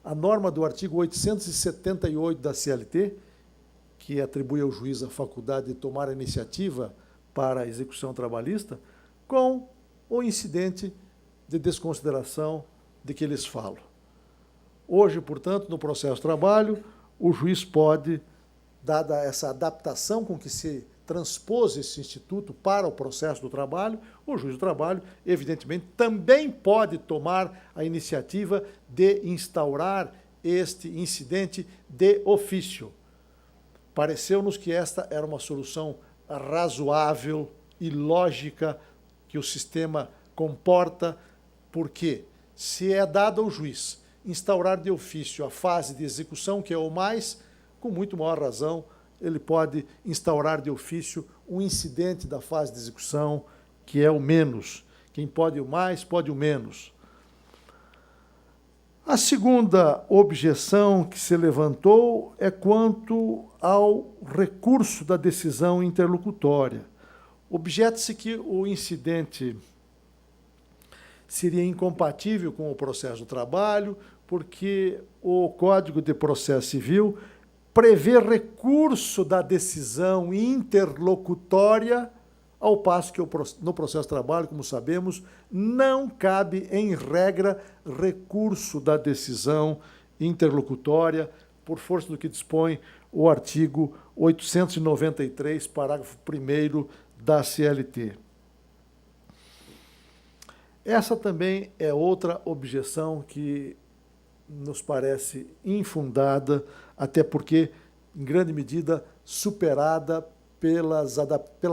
a norma do artigo 878 da CLT, que atribui ao juiz a faculdade de tomar a iniciativa para a execução trabalhista, com o incidente de desconsideração de que lhes falo. Hoje, portanto, no processo de trabalho, o juiz pode, dada essa adaptação com que se transpôs esse instituto para o processo do trabalho, o juiz do trabalho, evidentemente, também pode tomar a iniciativa de instaurar este incidente de ofício. Pareceu-nos que esta era uma solução razoável e lógica que o sistema comporta, porque se é dado ao juiz instaurar de ofício a fase de execução, que é o mais, com muito maior razão, ele pode instaurar de ofício um incidente da fase de execução, que é o menos. Quem pode o mais, pode o menos. A segunda objeção que se levantou é quanto ao recurso da decisão interlocutória. Objeta-se que o incidente seria incompatível com o processo do trabalho, porque o Código de Processo Civil prevê recurso da decisão interlocutória, ao passo que no processo de trabalho, como sabemos, não cabe, em regra, recurso da decisão interlocutória, por força do que dispõe o artigo 893, parágrafo 1º da CLT. Essa também é outra objeção que nos parece infundada, até porque, em grande medida, superada pela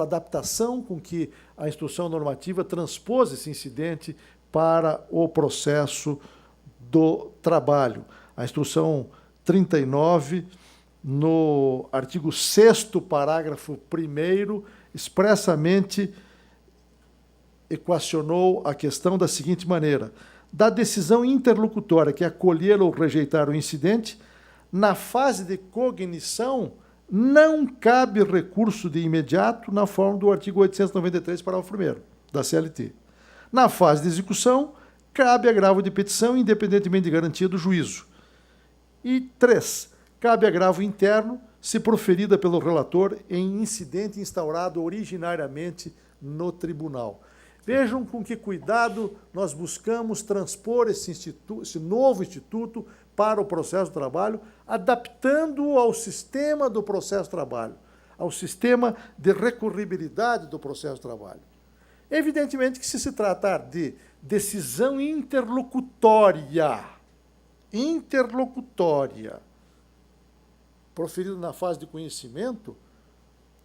adaptação com que a instrução normativa transpôs esse incidente para o processo do trabalho. A instrução 39, no artigo 6º, parágrafo 1º, expressamente equacionou a questão da seguinte maneira: da decisão interlocutória que acolher ou rejeitar o incidente, na fase de cognição, não cabe recurso de imediato na forma do artigo 893, parágrafo 1º da CLT. Na fase de execução, cabe agravo de petição, independentemente de garantia do juízo. E 3, cabe agravo interno, se proferida pelo relator em incidente instaurado originariamente no tribunal. Vejam com que cuidado nós buscamos transpor esse novo instituto para o processo do trabalho, adaptando-o ao sistema do processo do trabalho, ao sistema de recorribilidade do processo do trabalho. Evidentemente que, se tratar de decisão interlocutória, proferida na fase de conhecimento,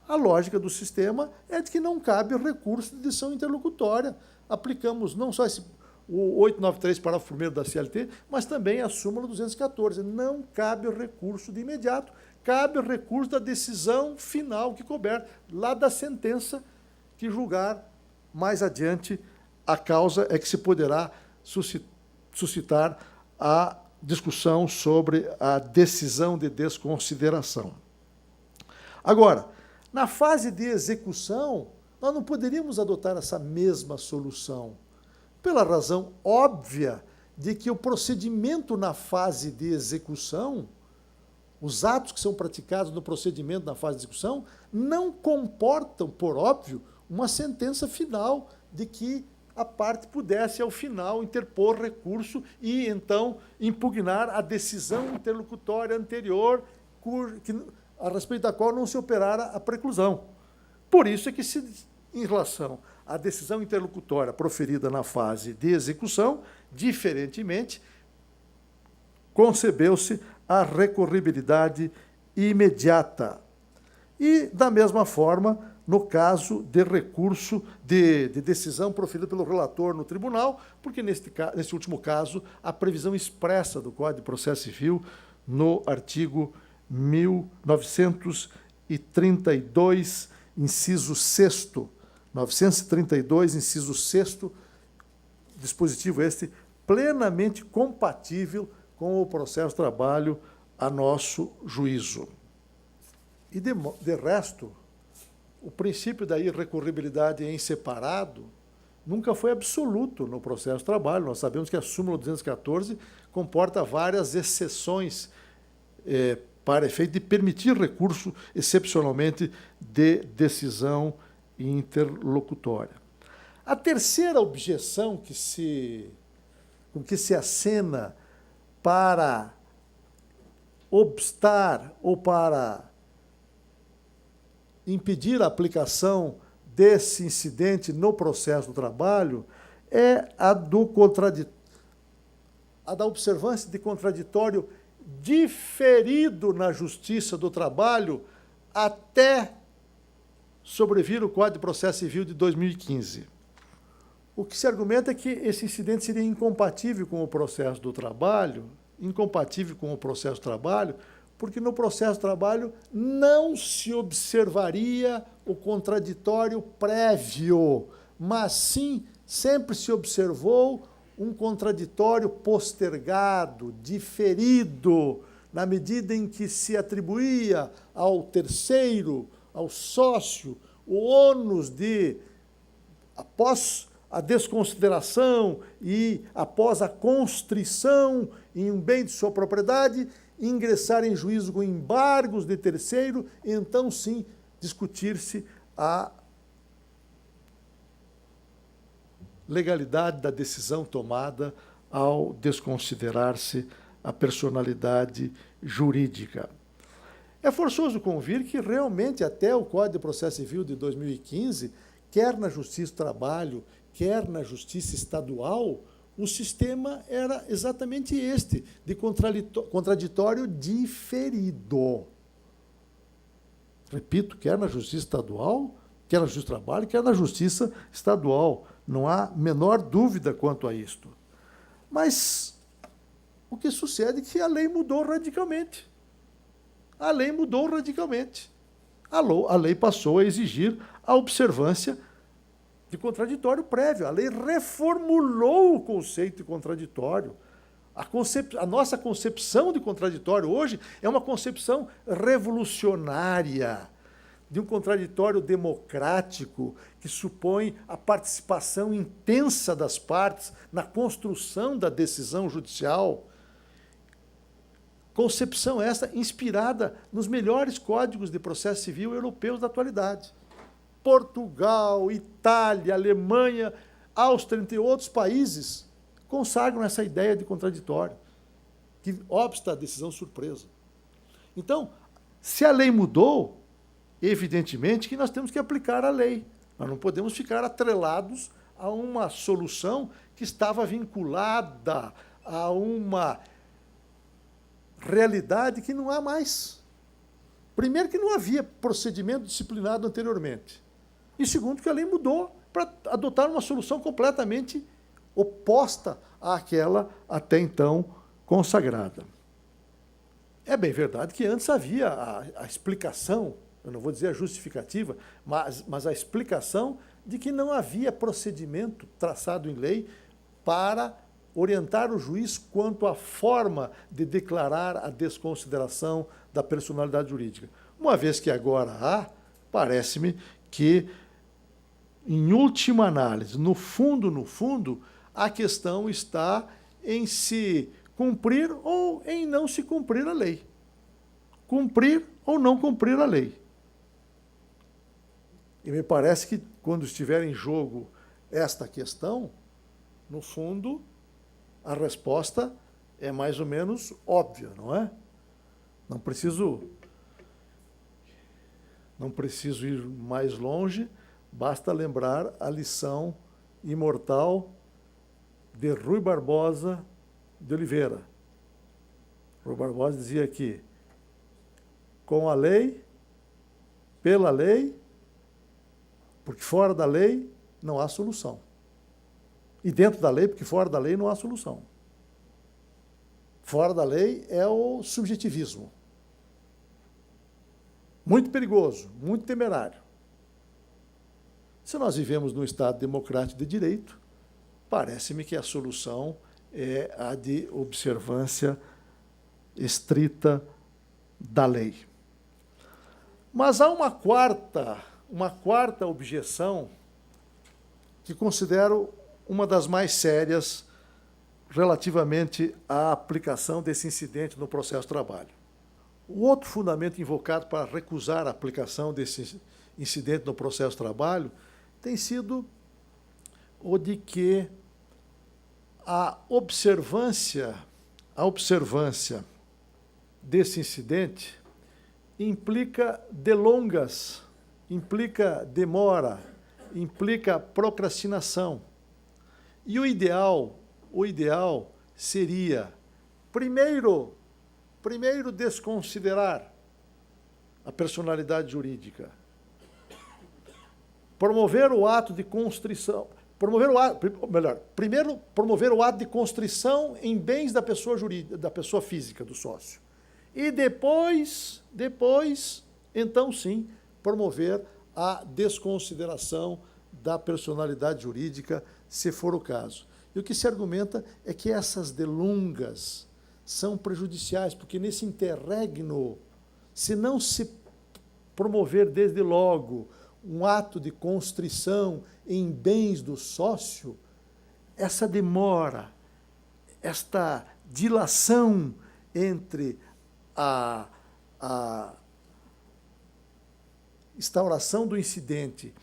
a lógica do sistema é de que não cabe recurso de decisão interlocutória. Aplicamos não só o 893, parágrafo 1º da CLT, mas também a súmula 214. Não cabe recurso de imediato, cabe recurso da decisão final que couber, lá da sentença que julgar mais adiante a causa é que se poderá suscitar a discussão sobre a decisão de desconsideração. Agora, na fase de execução, nós não poderíamos adotar essa mesma solução, pela razão óbvia de que o procedimento na fase de execução, os atos que são praticados no procedimento na fase de execução, não comportam, por óbvio, uma sentença final de que a parte pudesse, ao final, interpor recurso e, então, impugnar a decisão interlocutória anterior, a respeito da qual não se operara a preclusão. Por isso é que, em relação à decisão interlocutória proferida na fase de execução, diferentemente, concebeu-se a recorribilidade imediata. E, da mesma forma, no caso de recurso de decisão proferida pelo relator no tribunal, porque, nesse último caso, a previsão expressa do Código de Processo Civil, no artigo 1932, inciso 6º, 932, inciso 6º, dispositivo este, plenamente compatível com o processo de trabalho a nosso juízo. E, de resto, o princípio da irrecorribilidade em separado nunca foi absoluto no processo de trabalho. Nós sabemos que a súmula 214 comporta várias exceções para efeito de permitir recurso, excepcionalmente, de decisão interlocutória. A terceira objeção com que se acena para obstar ou para impedir a aplicação desse incidente no processo do trabalho é a da observância de contraditório diferido na Justiça do Trabalho até sobrevir o Código de Processo Civil de 2015. O que se argumenta é que esse incidente seria incompatível com o processo do trabalho, porque no processo do trabalho não se observaria o contraditório prévio, mas sim sempre se observou um contraditório postergado, diferido, na medida em que se atribuía ao terceiro, ao sócio, o ônus de, após a desconsideração e após a constrição em um bem de sua propriedade, ingressar em juízo com embargos de terceiro, então sim discutir-se a legalidade da decisão tomada ao desconsiderar-se a personalidade jurídica. É forçoso convir que realmente até o Código de Processo Civil de 2015, quer na Justiça do Trabalho, quer na Justiça Estadual, o sistema era exatamente este, de contraditório diferido. Repito, quer na Justiça Estadual, quer na Justiça do Trabalho, quer na Justiça Estadual. Não há menor dúvida quanto a isto. Mas o que sucede é que a lei mudou radicalmente. A lei mudou radicalmente. A lei passou a exigir a observância de contraditório prévio. A lei reformulou o conceito de contraditório. A nossa concepção de contraditório hoje é uma concepção revolucionária, de um contraditório democrático que supõe a participação intensa das partes na construção da decisão judicial. Concepção essa inspirada nos melhores códigos de processo civil europeus da atualidade. Portugal, Itália, Alemanha, Áustria, entre outros países, consagram essa ideia de contraditório, que obsta a decisão surpresa. Então, se a lei mudou, evidentemente que nós temos que aplicar a lei. Nós não podemos ficar atrelados a uma solução que estava vinculada a uma realidade que não há mais. Primeiro, que não havia procedimento disciplinado anteriormente. E segundo, que a lei mudou para adotar uma solução completamente oposta àquela até então consagrada. É bem verdade que antes havia a explicação, eu não vou dizer a justificativa, mas a explicação de que não havia procedimento traçado em lei para orientar o juiz quanto à forma de declarar a desconsideração da personalidade jurídica. Uma vez que agora há, parece-me que, em última análise, no fundo, a questão está em se cumprir ou em não se cumprir a lei. Cumprir ou não cumprir a lei. E me parece que, quando estiver em jogo esta questão, no fundo, a resposta é mais ou menos óbvia, não é? Não preciso ir mais longe, basta lembrar a lição imortal de Rui Barbosa de Oliveira. Rui Barbosa dizia que, com a lei, pela lei, porque fora da lei não há solução. E dentro da lei, porque fora da lei não há solução. Fora da lei é o subjetivismo. Muito perigoso, muito temerário. Se nós vivemos num Estado democrático de direito, parece-me que a solução é a de observância estrita da lei. Mas há uma quarta objeção que considero uma das mais sérias relativamente à aplicação desse incidente no processo de trabalho. O outro fundamento invocado para recusar a aplicação desse incidente no processo de trabalho tem sido o de que a observância desse incidente implica delongas, implica demora, implica procrastinação. E o ideal seria, primeiro desconsiderar a personalidade jurídica, promover o ato de constrição, primeiro promover o ato de constrição em bens da pessoa jurídica, da pessoa física, do sócio. E depois, então sim, promover a desconsideração da personalidade jurídica, se for o caso. E o que se argumenta é que essas delongas são prejudiciais, porque nesse interregno, se não se promover desde logo um ato de constrição em bens do sócio, essa demora, esta dilação entre a instauração do incidente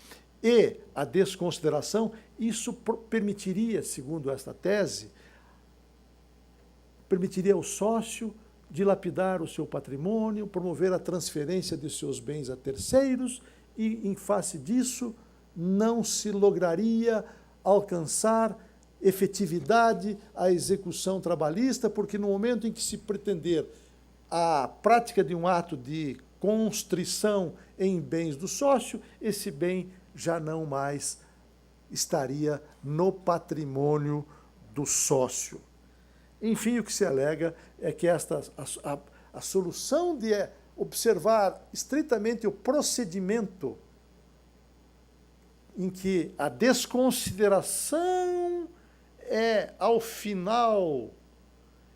e a desconsideração, isso permitiria, segundo esta tese, permitiria ao sócio dilapidar o seu patrimônio, promover a transferência de seus bens a terceiros e, em face disso, não se lograria alcançar efetividade à execução trabalhista, porque no momento em que se pretender a prática de um ato de constrição em bens do sócio, esse bem já não mais estaria no patrimônio do sócio. Enfim, o que se alega é que a solução de observar estritamente o procedimento em que a desconsideração é ao final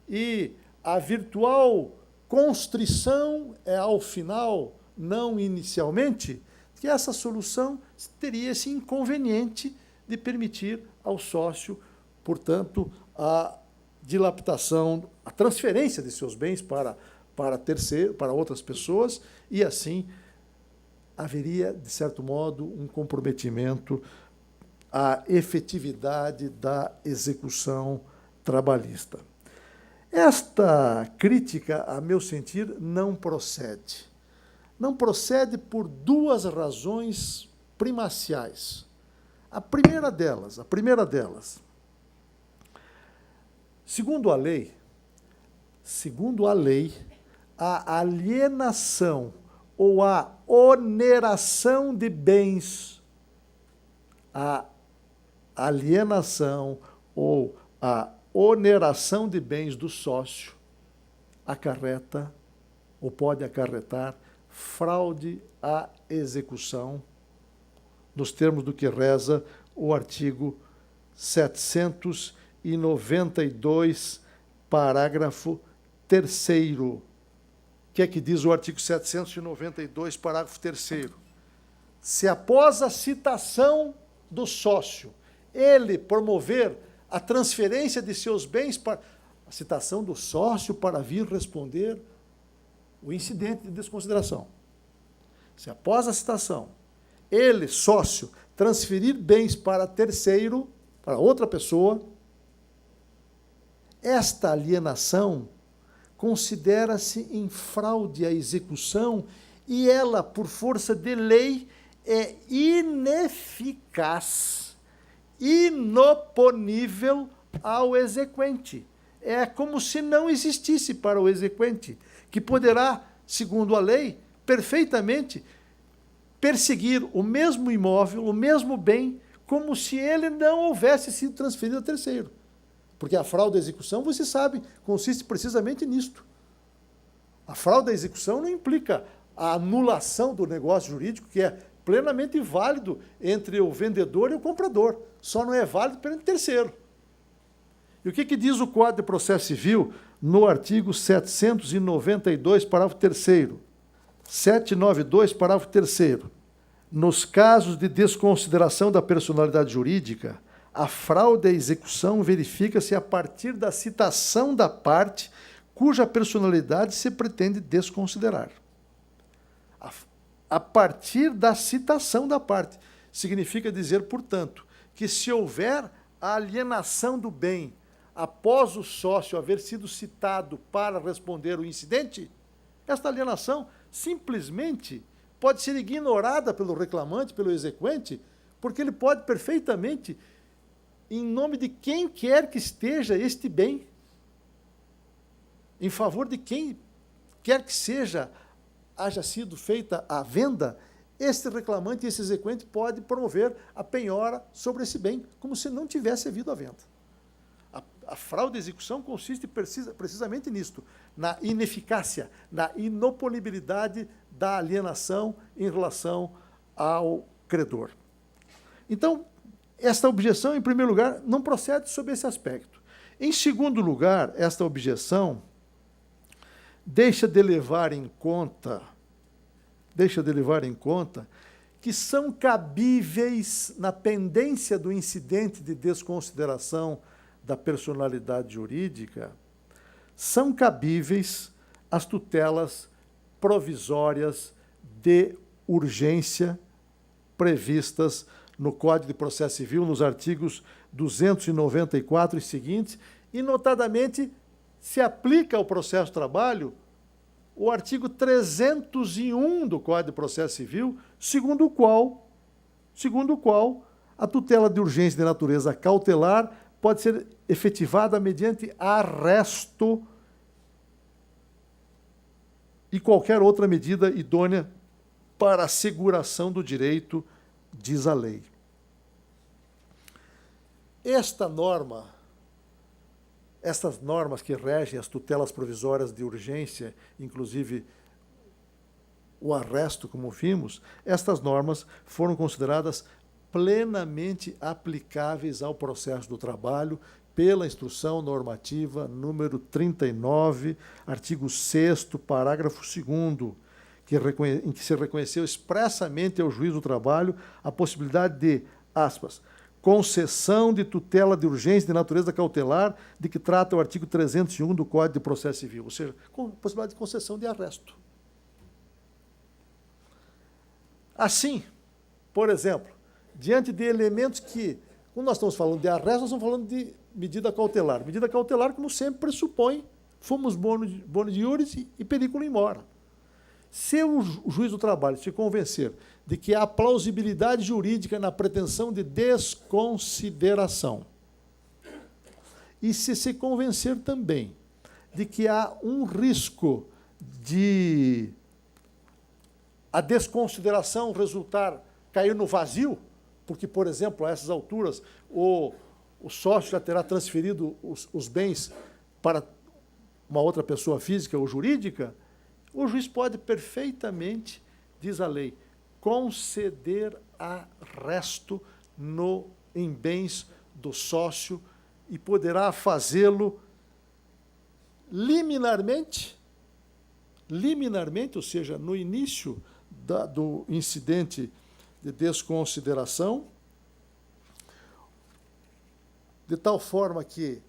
e a virtual constrição é ao final, não inicialmente, que essa solução teria esse inconveniente de permitir ao sócio, portanto, a dilapidação, a transferência de seus bens para outras pessoas, e assim haveria, de certo modo, um comprometimento à efetividade da execução trabalhista. Esta crítica, a meu sentir, não procede. Não procede por duas razões primaciais. A primeira delas, segundo a lei, a alienação ou a oneração de bens, a alienação ou a oneração de bens do sócio acarreta ou pode acarretar fraude à execução, nos termos do que reza o artigo 792, parágrafo 3º. O que é que diz o artigo 792, parágrafo 3º? Se após a citação do sócio, ele promover a transferência de seus bens para a citação do sócio para vir responder o incidente de desconsideração. Se após a citação, ele, sócio, transferir bens para terceiro, para outra pessoa, esta alienação considera-se em fraude à execução e ela, por força de lei, é ineficaz, inoponível ao exequente. É como se não existisse para o exequente, que poderá, segundo a lei, perfeitamente perseguir o mesmo imóvel, o mesmo bem, como se ele não houvesse sido transferido a terceiro. Porque a fraude à execução, você sabe, consiste precisamente nisto. A fraude à execução não implica a anulação do negócio jurídico, que é plenamente válido entre o vendedor e o comprador. Só não é válido perante terceiro. E o que diz o Código de Processo Civil no artigo 792, parágrafo 3º? 792, parágrafo 3º. Nos casos de desconsideração da personalidade jurídica, a fraude à execução verifica-se a partir da citação da parte cuja personalidade se pretende desconsiderar. A partir da citação da parte. Significa dizer, portanto, que se houver a alienação do bem após o sócio haver sido citado para responder o incidente, esta alienação simplesmente pode ser ignorada pelo reclamante, pelo exequente, porque ele pode perfeitamente, em nome de quem quer que esteja este bem, em favor de quem quer que haja sido feita a venda, este reclamante, esse exequente, pode promover a penhora sobre esse bem, como se não tivesse havido a venda. A fraude à execução consiste precisamente nisto, na ineficácia, na inoponibilidade da alienação em relação ao credor. Então, esta objeção, em primeiro lugar, não procede sob esse aspecto. Em segundo lugar, esta objeção deixa de levar em conta que são cabíveis, na pendência do incidente de desconsideração da personalidade jurídica, são cabíveis as tutelas provisórias de urgência previstas no Código de Processo Civil, nos artigos 294 e seguintes, e, notadamente, se aplica ao processo de trabalho o artigo 301 do Código de Processo Civil, segundo o qual a tutela de urgência de natureza cautelar pode ser efetivada mediante arresto e qualquer outra medida idônea para a asseguração do direito, diz a lei. Estas normas que regem as tutelas provisórias de urgência, inclusive o arresto, como vimos, estas normas foram consideradas plenamente aplicáveis ao processo do trabalho pela Instrução Normativa número 39, artigo 6º, parágrafo 2º, em que se reconheceu expressamente ao juiz do trabalho a possibilidade de, aspas, concessão de tutela de urgência de natureza cautelar, de que trata o artigo 301 do Código de Processo Civil, ou seja, com possibilidade de concessão de arresto. Assim, por exemplo, diante de elementos que, quando nós estamos falando de arresto, nós estamos falando de medida cautelar. Medida cautelar, como sempre, pressupõe fumus boni iuris e periculum in mora. Se o juiz do trabalho se convencer de que há plausibilidade jurídica na pretensão de desconsideração, e se convencer também de que há um risco de a desconsideração cair no vazio, porque, por exemplo, a essas alturas, o sócio já terá transferido os bens para uma outra pessoa física ou jurídica, o juiz pode perfeitamente, diz a lei, conceder arresto em bens do sócio e poderá fazê-lo liminarmente, ou seja, no início do incidente de desconsideração, de tal forma que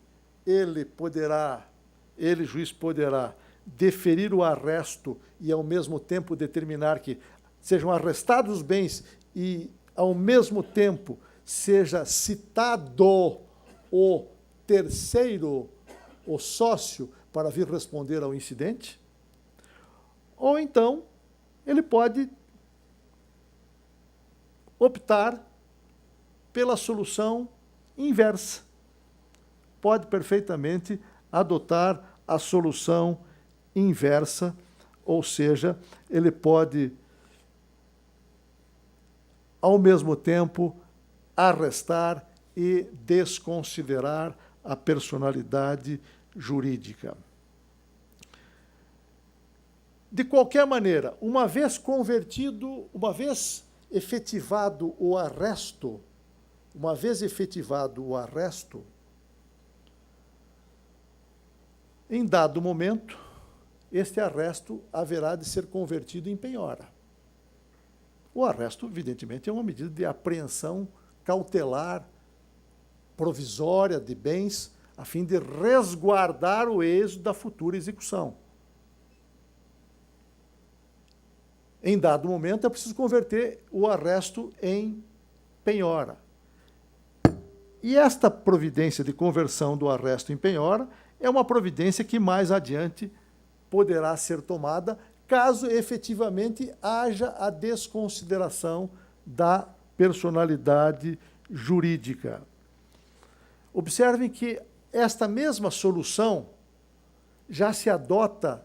juiz, poderá deferir o arresto e, ao mesmo tempo, determinar que sejam arrestados os bens e, ao mesmo tempo, seja citado o terceiro, o sócio, para vir responder ao incidente. Ou então, ele pode optar pela solução inversa. Pode perfeitamente adotar a solução inversa, ou seja, ele pode, ao mesmo tempo, arrestar e desconsiderar a personalidade jurídica. De qualquer maneira, uma vez efetivado o arresto, Em dado momento, este arresto haverá de ser convertido em penhora. O arresto, evidentemente, é uma medida de apreensão cautelar, provisória de bens, a fim de resguardar o êxito da futura execução. Em dado momento, é preciso converter o arresto em penhora. E esta providência de conversão do arresto em penhora é uma providência que mais adiante poderá ser tomada caso efetivamente haja a desconsideração da personalidade jurídica. Observem que esta mesma solução já se adota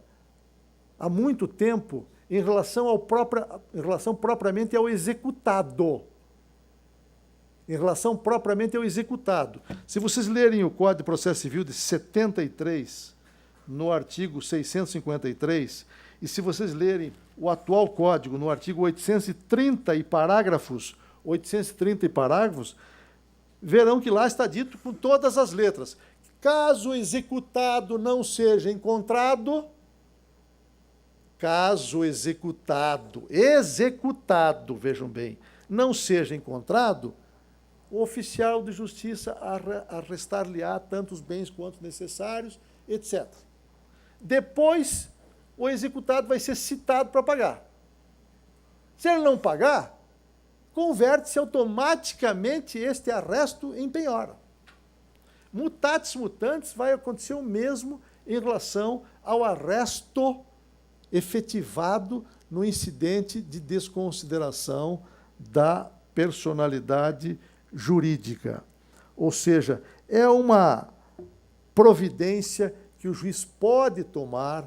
há muito tempo em relação propriamente ao executado. Em relação propriamente ao executado. Se vocês lerem o Código de Processo Civil de 73, no artigo 653, e se vocês lerem o atual Código, no artigo 830 e parágrafos, verão que lá está dito com todas as letras. Caso o executado não seja encontrado, vejam bem, não seja encontrado, o oficial de justiça arrestar-lhe-á tantos bens quanto necessários, etc. Depois, o executado vai ser citado para pagar. Se ele não pagar, converte-se automaticamente este arresto em penhora. Mutatis mutandis, vai acontecer o mesmo em relação ao arresto efetivado no incidente de desconsideração da personalidade jurídica. Ou seja, é uma providência que o juiz pode tomar,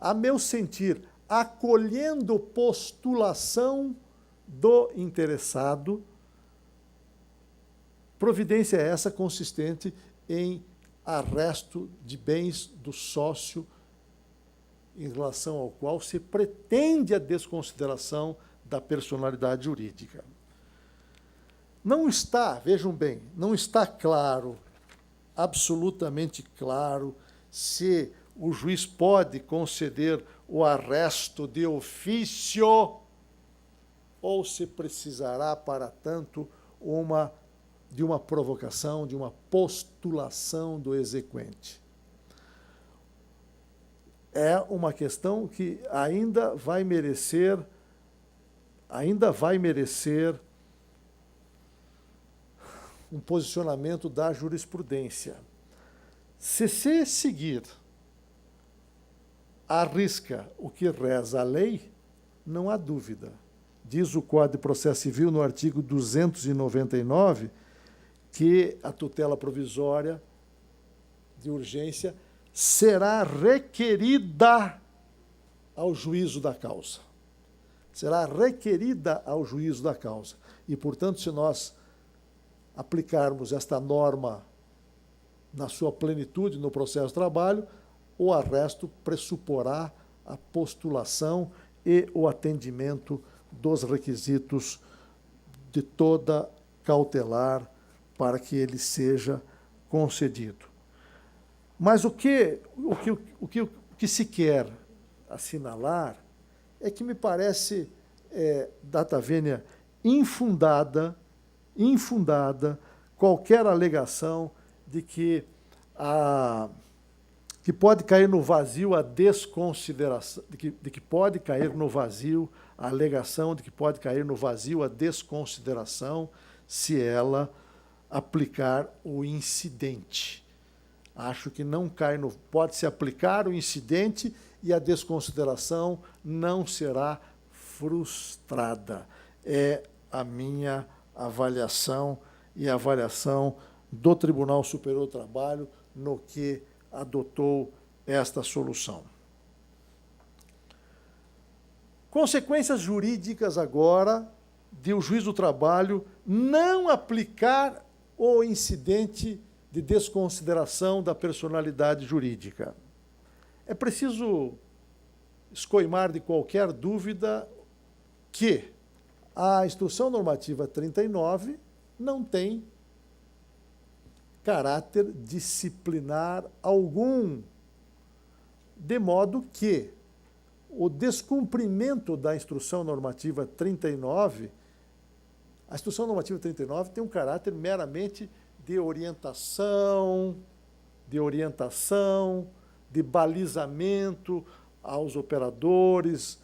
a meu sentir, acolhendo postulação do interessado. Providência essa consistente em arresto de bens do sócio em relação ao qual se pretende a desconsideração da personalidade jurídica. Não está, vejam bem, não está claro, absolutamente claro, se o juiz pode conceder o arresto de ofício ou se precisará, para tanto, de uma provocação, de uma postulação do exequente. É uma questão que ainda vai merecer um posicionamento da jurisprudência. Se seguir à risca o que reza a lei, não há dúvida. Diz o Código de Processo Civil, no artigo 299, que a tutela provisória de urgência será requerida ao juízo da causa. Será requerida ao juízo da causa. E, portanto, se nós aplicarmos esta norma na sua plenitude no processo de trabalho, o arresto pressuporá a postulação e o atendimento dos requisitos de toda cautelar para que ele seja concedido. Mas o que se quer assinalar é que me parece, data vênia, infundada qualquer alegação de que pode cair no vazio a desconsideração, de que pode cair no vazio a alegação de que pode cair no vazio a desconsideração se ela aplicar o incidente. Acho que não cai no... Pode-se aplicar o incidente e a desconsideração não será frustrada. É a minha avaliação e a avaliação do Tribunal Superior do Trabalho no que adotou esta solução. Consequências jurídicas agora de o juiz do trabalho não aplicar o incidente de desconsideração da personalidade jurídica. É preciso escoimar de qualquer dúvida que a Instrução Normativa 39 não tem caráter disciplinar algum de modo que o descumprimento da Instrução Normativa 39, a Instrução Normativa 39 tem um caráter meramente de orientação, de balizamento aos operadores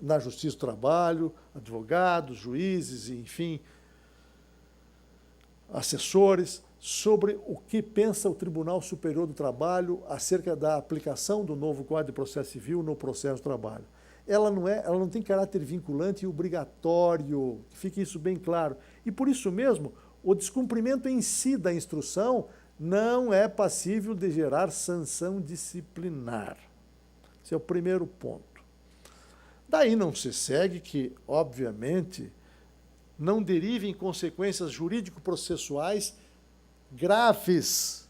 na Justiça do Trabalho, advogados, juízes, enfim, assessores, sobre o que pensa o Tribunal Superior do Trabalho acerca da aplicação do novo Código de Processo Civil no processo de trabalho. Ela não tem caráter vinculante e obrigatório, que fique isso bem claro. E por isso mesmo, o descumprimento em si da instrução não é passível de gerar sanção disciplinar. Esse é o primeiro ponto. Daí não se segue que, obviamente, não derivem consequências jurídico-processuais graves,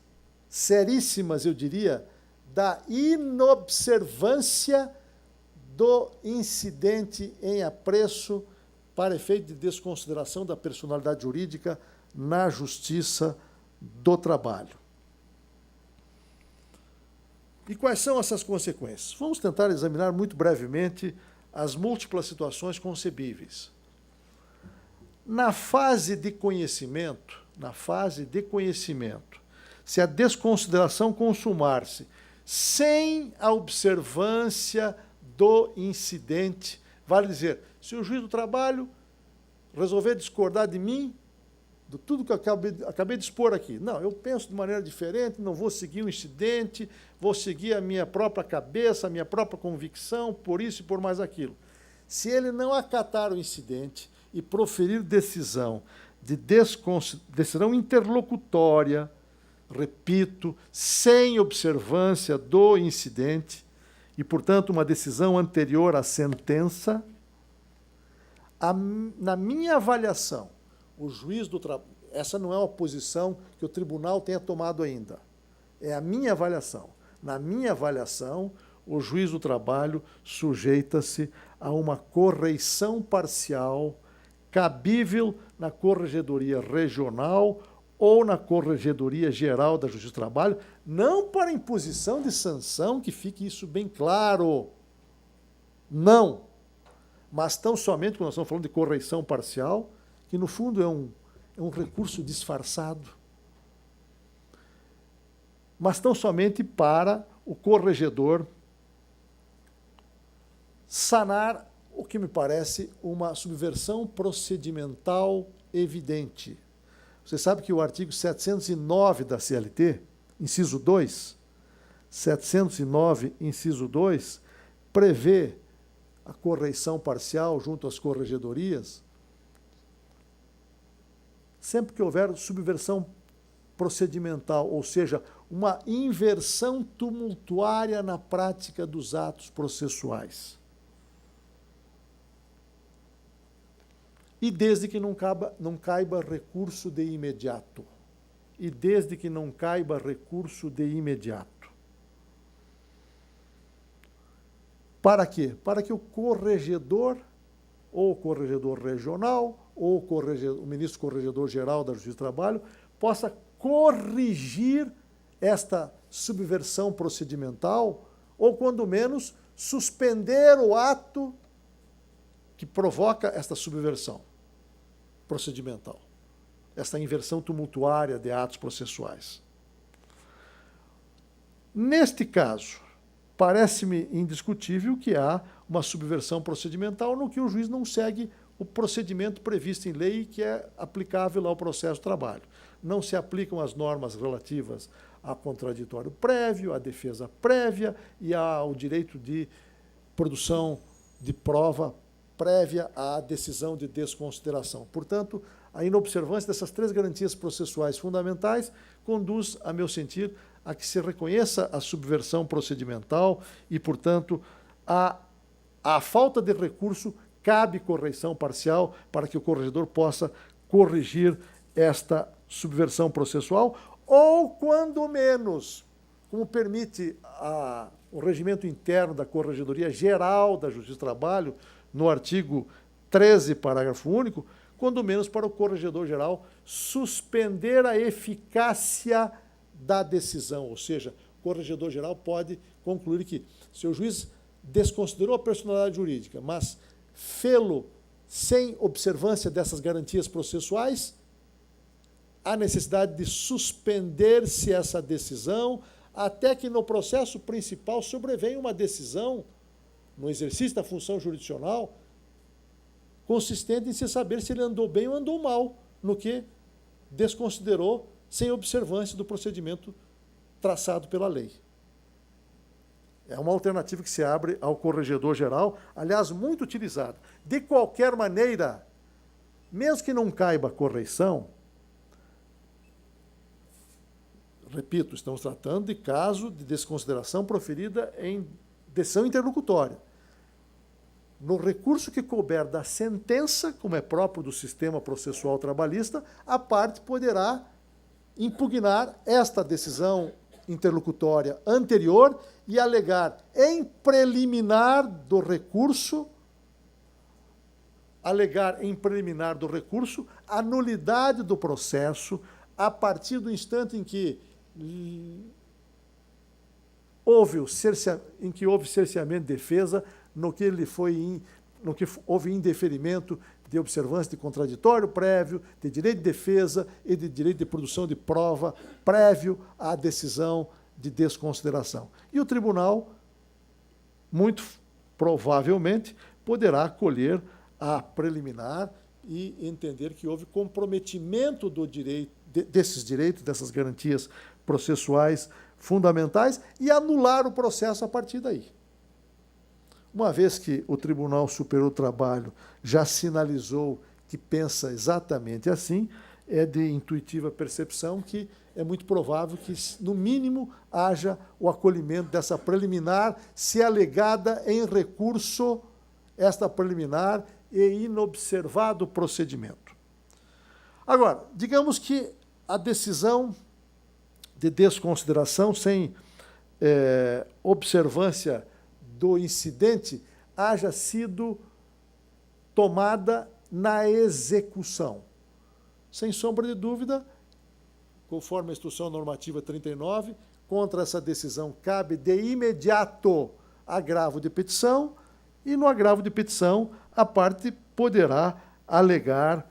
seríssimas, eu diria, da inobservância do incidente em apreço para efeito de desconsideração da personalidade jurídica na Justiça do Trabalho. E quais são essas consequências? Vamos tentar examinar muito brevemente as múltiplas situações concebíveis. Na fase de conhecimento, se a desconsideração consumar-se sem a observância do incidente, vale dizer, se o juiz do trabalho resolver discordar de mim, de tudo que eu acabei de expor aqui, não, eu penso de maneira diferente, não vou seguir o incidente, vou seguir a minha própria cabeça, a minha própria convicção, por isso e por mais aquilo. Se ele não acatar o incidente e proferir decisão decisão interlocutória, repito, sem observância do incidente, e, portanto, uma decisão anterior à sentença, na minha avaliação, o juiz do trabalho, essa não é uma posição que o tribunal tenha tomado ainda, é a minha avaliação. Na minha avaliação, o juiz do trabalho sujeita-se a uma correição parcial cabível na Corregedoria Regional ou na Corregedoria Geral da Justiça do Trabalho, não para imposição de sanção, que fique isso bem claro. Não. Mas tão somente, quando nós estamos falando de correição parcial, que no fundo é um recurso disfarçado, mas tão somente para o corregedor sanar o que me parece uma subversão procedimental evidente. Você sabe que o artigo 709 da CLT, inciso 2, 709, inciso 2, prevê a correição parcial junto às corregedorias, sempre que houver subversão procedimental, ou seja, uma inversão tumultuária na prática dos atos processuais. E desde que não caiba recurso de imediato. Para quê? Para que o corregedor, ou o corregedor regional, ou o ministro corregedor-geral da Justiça do Trabalho, possa corrigir esta subversão procedimental, ou, quando menos, suspender o ato que provoca esta subversão procedimental, esta inversão tumultuária de atos processuais. Neste caso, parece-me indiscutível que há uma subversão procedimental no que o juiz não segue o procedimento previsto em lei que é aplicável ao processo de trabalho. Não se aplicam as normas relativas a contraditório prévio, à defesa prévia e ao direito de produção de prova prévia à decisão de desconsideração. Portanto, a inobservância dessas três garantias processuais fundamentais conduz, a meu sentir, a que se reconheça a subversão procedimental e, portanto, a falta de recurso cabe correição parcial para que o corregedor possa corrigir esta subversão processual ou, quando menos, como permite o regimento interno da Corregedoria Geral da Justiça do Trabalho, no artigo 13, parágrafo único, quando menos para o corregedor-geral suspender a eficácia da decisão, ou seja, corregedor-geral pode concluir que, se o juiz desconsiderou a personalidade jurídica, mas fê-lo sem observância dessas garantias processuais, há necessidade de suspender-se essa decisão até que no processo principal sobrevenha uma decisão no exercício da função jurisdicional consistente em se saber se ele andou bem ou andou mal no que desconsiderou sem observância do procedimento traçado pela lei. É uma alternativa que se abre ao corregedor-geral, aliás, muito utilizada. De qualquer maneira, mesmo que não caiba a correição, repito, estamos tratando de caso de desconsideração proferida em decisão interlocutória. No recurso que couber da sentença, como é próprio do sistema processual trabalhista, a parte poderá impugnar esta decisão interlocutória anterior e alegar em preliminar do recurso, a nulidade do processo a partir do instante em que houve cerceamento de defesa, no que houve indeferimento de observância de contraditório prévio, de direito de defesa e de direito de produção de prova prévio à decisão de desconsideração. E o tribunal, muito provavelmente, poderá acolher a preliminar e entender que houve comprometimento do direito, desses direitos, dessas garantias processuais fundamentais e anular o processo a partir daí. Uma vez que o Tribunal Superior do Trabalho já sinalizou que pensa exatamente assim, é de intuitiva percepção que é muito provável que, no mínimo, haja o acolhimento dessa preliminar, se alegada em recurso esta preliminar e inobservado o procedimento. Agora, digamos que a decisão de desconsideração sem observância do incidente haja sido tomada na execução. Sem sombra de dúvida, conforme a Instrução Normativa 39, contra essa decisão cabe de imediato agravo de petição e no agravo de petição a parte poderá alegar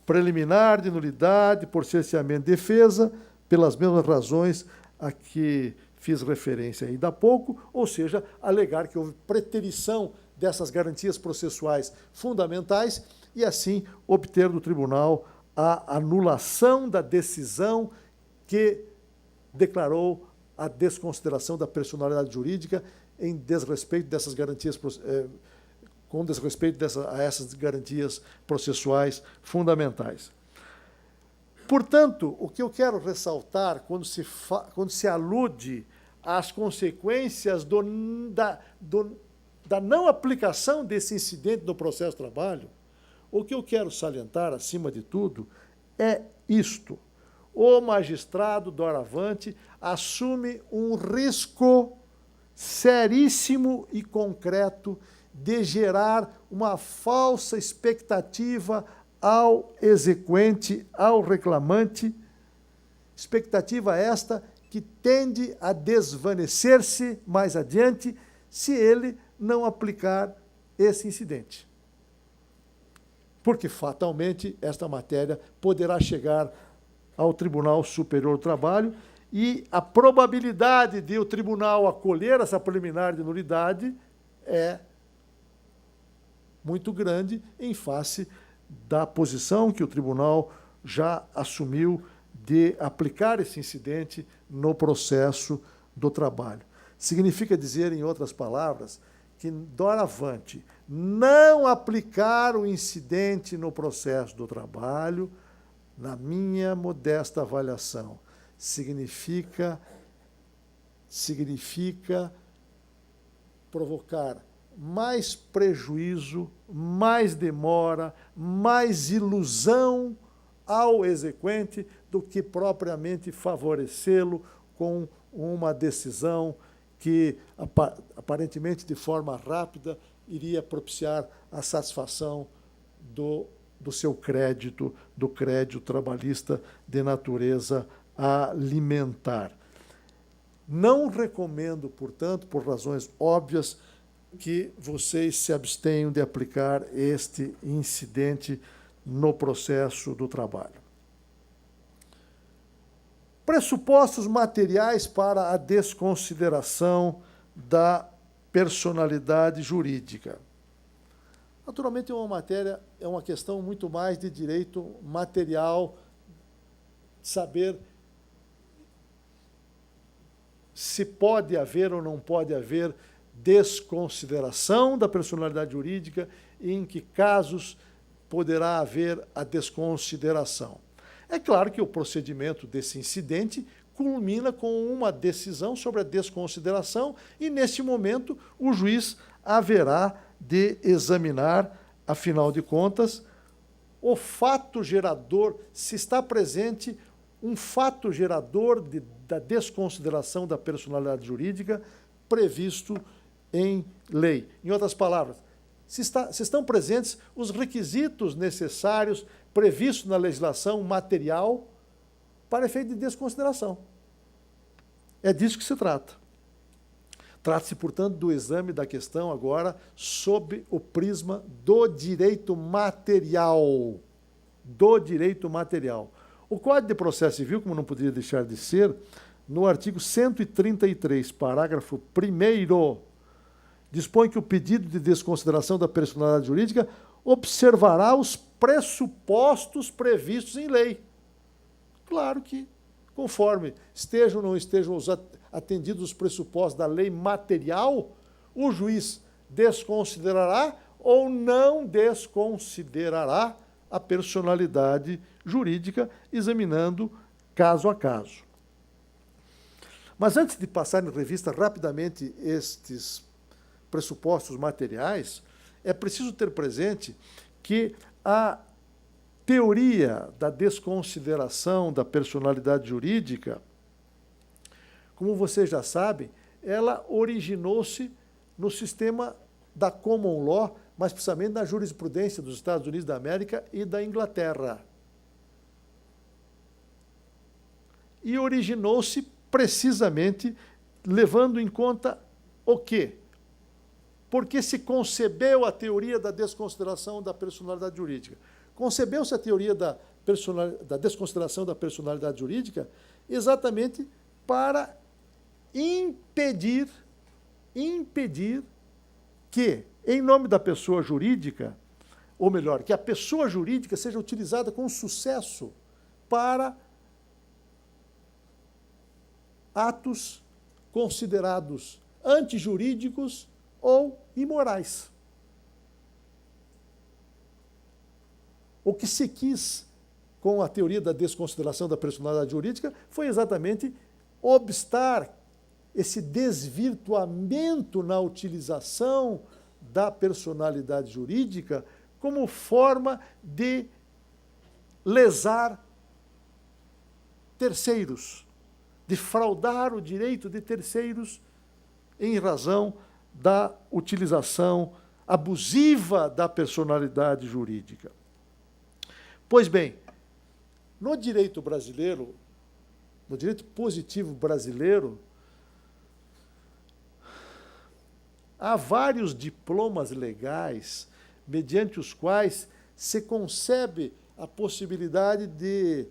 preliminar de nulidade por cerceamento de defesa pelas mesmas razões a que fiz referência ainda há pouco, ou seja, alegar que houve preterição dessas garantias processuais fundamentais e, assim, obter do tribunal a anulação da decisão que declarou a desconsideração da personalidade jurídica em desrespeito dessas garantias, com desrespeito a essas garantias processuais fundamentais. Portanto, o que eu quero ressaltar quando se alude às consequências da não aplicação desse incidente no processo de trabalho, o que eu quero salientar, acima de tudo, é isto. O magistrado, doravante, assume um risco seríssimo e concreto de gerar uma falsa expectativa ao exequente, ao reclamante, expectativa esta que tende a desvanecer-se mais adiante se ele não aplicar esse incidente. Porque, fatalmente, esta matéria poderá chegar ao Tribunal Superior do Trabalho e a probabilidade de o tribunal acolher essa preliminar de nulidade é muito grande em face da posição que o tribunal já assumiu de aplicar esse incidente no processo do trabalho. Significa dizer, em outras palavras, que, doravante, não aplicar o incidente no processo do trabalho, na minha modesta avaliação, significa provocar mais prejuízo, mais demora, mais ilusão ao exequente do que propriamente favorecê-lo com uma decisão que, aparentemente de forma rápida, iria propiciar a satisfação do seu crédito, do crédito trabalhista de natureza alimentar. Não recomendo, portanto, por razões óbvias, que vocês se abstenham de aplicar este incidente no processo do trabalho. Pressupostos materiais para a desconsideração da personalidade jurídica. Naturalmente, é uma questão muito mais de direito material, saber se pode haver ou não pode haver desconsideração da personalidade jurídica e em que casos poderá haver a desconsideração. É claro que o procedimento desse incidente culmina com uma decisão sobre a desconsideração e, neste momento, o juiz haverá de examinar, afinal de contas, o fato gerador, se está presente um fato gerador da desconsideração da personalidade jurídica previsto em lei. Em outras palavras, se estão presentes os requisitos necessários previstos na legislação material para efeito de desconsideração. É disso que se trata. Trata-se, portanto, do exame da questão agora sob o prisma do direito material. Do direito material. O Código de Processo Civil, como não poderia deixar de ser, no artigo 133, parágrafo 1º, dispõe que o pedido de desconsideração da personalidade jurídica observará os pressupostos previstos em lei. Claro que, conforme estejam ou não estejam atendidos os pressupostos da lei material, o juiz desconsiderará ou não desconsiderará a personalidade jurídica, examinando caso a caso. Mas antes de passar em revista rapidamente estes pressupostos materiais, é preciso ter presente que a teoria da desconsideração da personalidade jurídica, como vocês já sabem, ela originou-se no sistema da common law, mais precisamente na jurisprudência dos Estados Unidos da América e da Inglaterra. E originou-se precisamente levando em conta o quê? Porque se concebeu a teoria da desconsideração da personalidade jurídica. Concebeu-se a teoria da desconsideração da personalidade jurídica exatamente para impedir que, em nome da pessoa jurídica, ou melhor, que a pessoa jurídica seja utilizada com sucesso para atos considerados antijurídicos ou imorais. O que se quis com a teoria da desconsideração da personalidade jurídica foi exatamente obstar esse desvirtuamento na utilização da personalidade jurídica como forma de lesar terceiros, de fraudar o direito de terceiros em razão da utilização abusiva da personalidade jurídica. Pois bem, no direito brasileiro, no direito positivo brasileiro, há vários diplomas legais mediante os quais se concebe a possibilidade de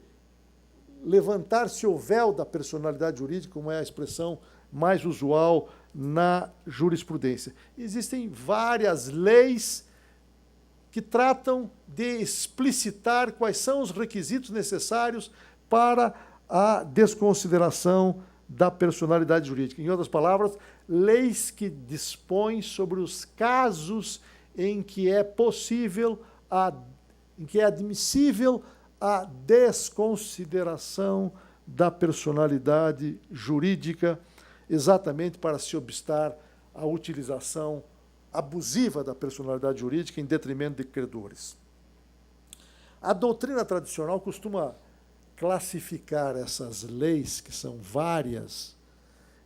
levantar-se o véu da personalidade jurídica, como é a expressão mais usual na jurisprudência. Existem várias leis que tratam de explicitar quais são os requisitos necessários para a desconsideração da personalidade jurídica. Em outras palavras, leis que dispõem sobre os casos em que é possível, em que é admissível a desconsideração da personalidade jurídica, exatamente para se obstar à utilização abusiva da personalidade jurídica em detrimento de credores. A doutrina tradicional costuma classificar essas leis, que são várias,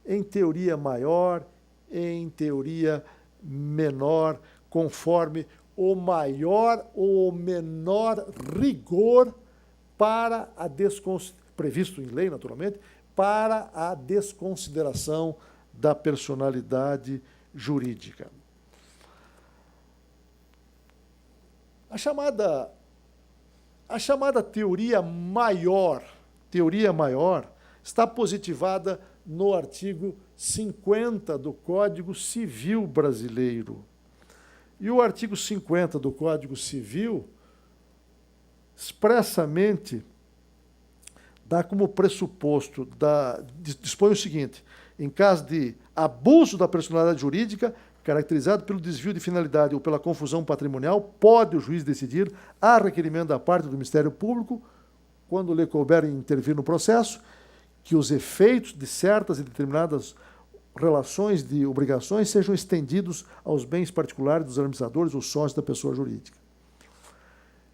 em teoria maior, em teoria menor, conforme o maior ou o menor rigor para a previsto em lei, naturalmente, para a desconsideração da personalidade jurídica. A chamada teoria maior está positivada no artigo 50 do Código Civil Brasileiro. E o artigo 50 do Código Civil expressamente dá como pressuposto, dispõe o seguinte: em caso de abuso da personalidade jurídica, caracterizado pelo desvio de finalidade ou pela confusão patrimonial, pode o juiz decidir, a requerimento da parte do Ministério Público, quando lhe couber intervir no processo, que os efeitos de certas e determinadas relações de obrigações sejam estendidos aos bens particulares dos administradores ou sócios da pessoa jurídica.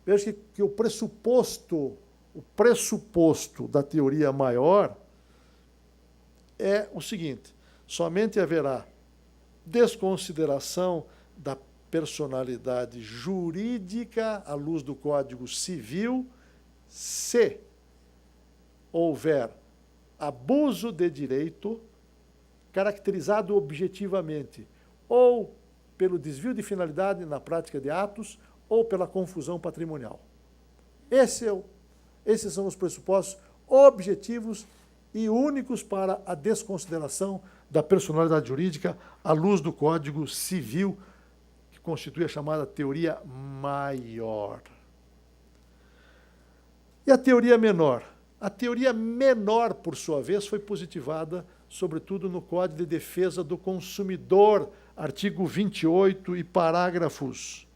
Veja que o pressuposto da teoria maior é o seguinte: somente haverá desconsideração da personalidade jurídica à luz do Código Civil se houver abuso de direito caracterizado objetivamente ou pelo desvio de finalidade na prática de atos ou pela confusão patrimonial. Esses são os pressupostos objetivos e únicos para a desconsideração da personalidade jurídica à luz do Código Civil, que constitui a chamada teoria maior. E a teoria menor? A teoria menor, por sua vez, foi positivada, sobretudo, no Código de Defesa do Consumidor, artigo 28 e parágrafos.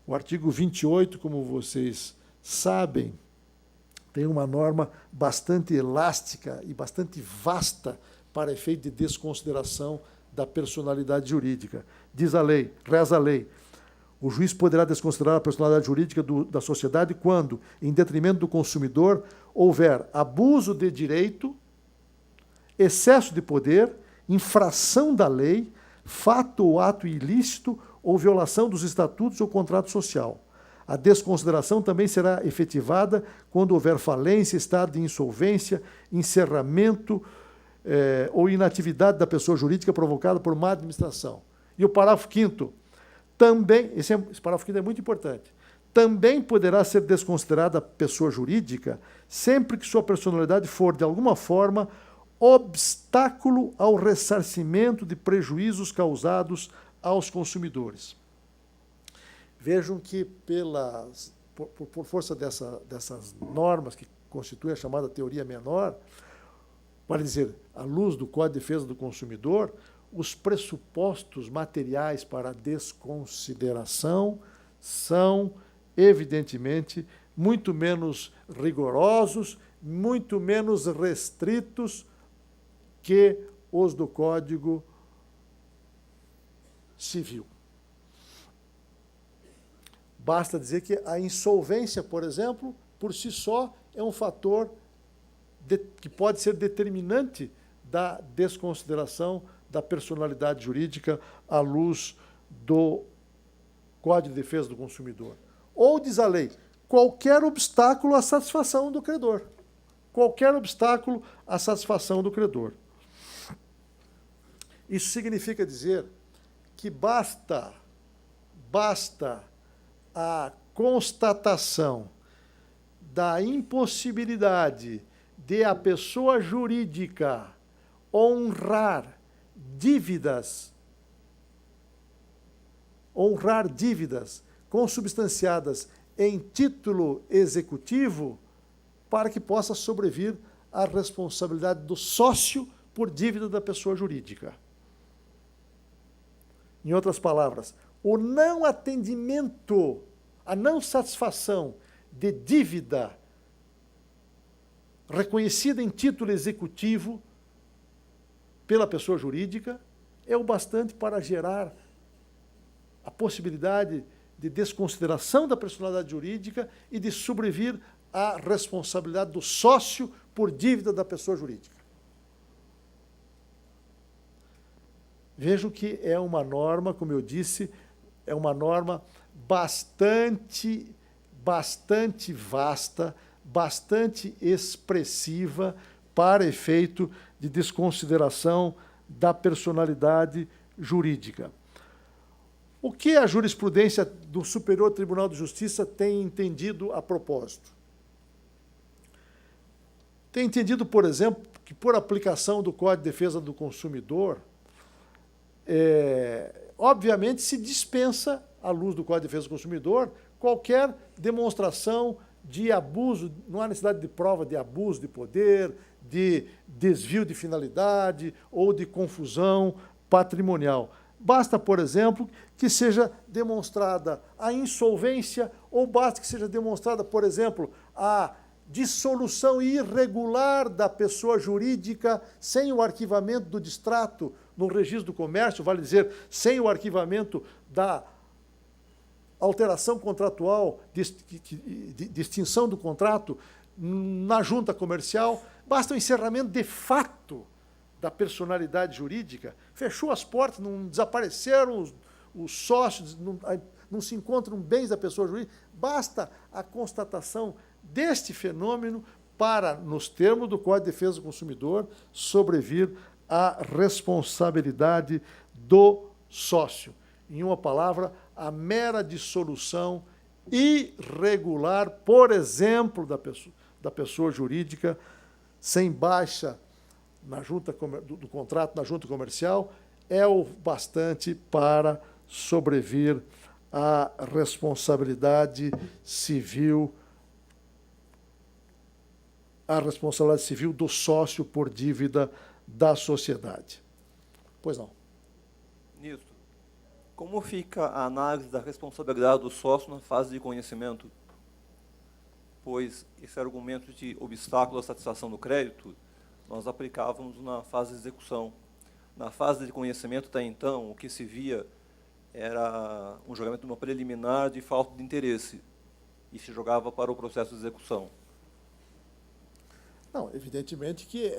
O artigo 28, como vocês sabem, tem uma norma bastante elástica e bastante vasta para efeito de desconsideração da personalidade jurídica. Diz a lei, reza a lei: o juiz poderá desconsiderar a personalidade jurídica da sociedade quando, em detrimento do consumidor, houver abuso de direito, excesso de poder, infração da lei, fato ou ato ilícito ou violação dos estatutos ou contrato social. A desconsideração também será efetivada quando houver falência, estado de insolvência, encerramento ou inatividade da pessoa jurídica provocada por má administração. E o parágrafo 5º, também, esse parágrafo 5º é muito importante, também poderá ser desconsiderada a pessoa jurídica sempre que sua personalidade for, de alguma forma, obstáculo ao ressarcimento de prejuízos causados aos consumidores. Vejam que, por força dessas normas que constituem a chamada teoria menor, vale dizer, à luz do Código de Defesa do Consumidor, os pressupostos materiais para a desconsideração são, evidentemente, muito menos rigorosos, muito menos restritos que os do Código Civil. Basta dizer que a insolvência, por exemplo, por si só, é um fator que pode ser determinante da desconsideração da personalidade jurídica à luz do Código de Defesa do Consumidor. Ou, diz a lei, qualquer obstáculo à satisfação do credor. Qualquer obstáculo à satisfação do credor. Isso significa dizer que basta a constatação da impossibilidade de a pessoa jurídica honrar dívidas consubstanciadas em título executivo para que possa sobrevir a responsabilidade do sócio por dívida da pessoa jurídica. Em outras palavras, o não atendimento, a não satisfação de dívida reconhecida em título executivo pela pessoa jurídica é o bastante para gerar a possibilidade de desconsideração da personalidade jurídica e de sobrevir à responsabilidade do sócio por dívida da pessoa jurídica. Vejam que é uma norma, como eu disse, é uma norma bastante vasta, bastante expressiva para efeito de desconsideração da personalidade jurídica. O que a jurisprudência do Superior Tribunal de Justiça tem entendido a propósito? Tem entendido, por exemplo, que por aplicação do Código de Defesa do Consumidor, obviamente se dispensa, à luz do Código de Defesa do Consumidor, qualquer demonstração de abuso, não há necessidade de prova de abuso de poder, de desvio de finalidade ou de confusão patrimonial. Basta, por exemplo, que seja demonstrada a insolvência ou basta que seja demonstrada, por exemplo, a dissolução irregular da pessoa jurídica sem o arquivamento do distrato no registro do comércio, vale dizer, sem o arquivamento da alteração contratual, de extinção do contrato na junta comercial, basta o encerramento de fato da personalidade jurídica, fechou as portas, não desapareceram os sócios, não se encontram bens da pessoa jurídica, basta a constatação deste fenômeno para, nos termos do Código de Defesa do Consumidor, sobrevir à responsabilidade do sócio. Em uma palavra, a mera dissolução irregular, por exemplo, da pessoa jurídica, sem baixa na junta do contrato na junta comercial, é o bastante para sobrevir à responsabilidade civil do sócio por dívida da sociedade. Pois não. Ministro, como fica a análise da responsabilidade do sócio na fase de conhecimento? Pois esse argumento de obstáculo à satisfação do crédito, nós aplicávamos na fase de execução. Na fase de conhecimento, até então, o que se via era um julgamento de uma preliminar de falta de interesse e se jogava para o processo de execução. Não, evidentemente que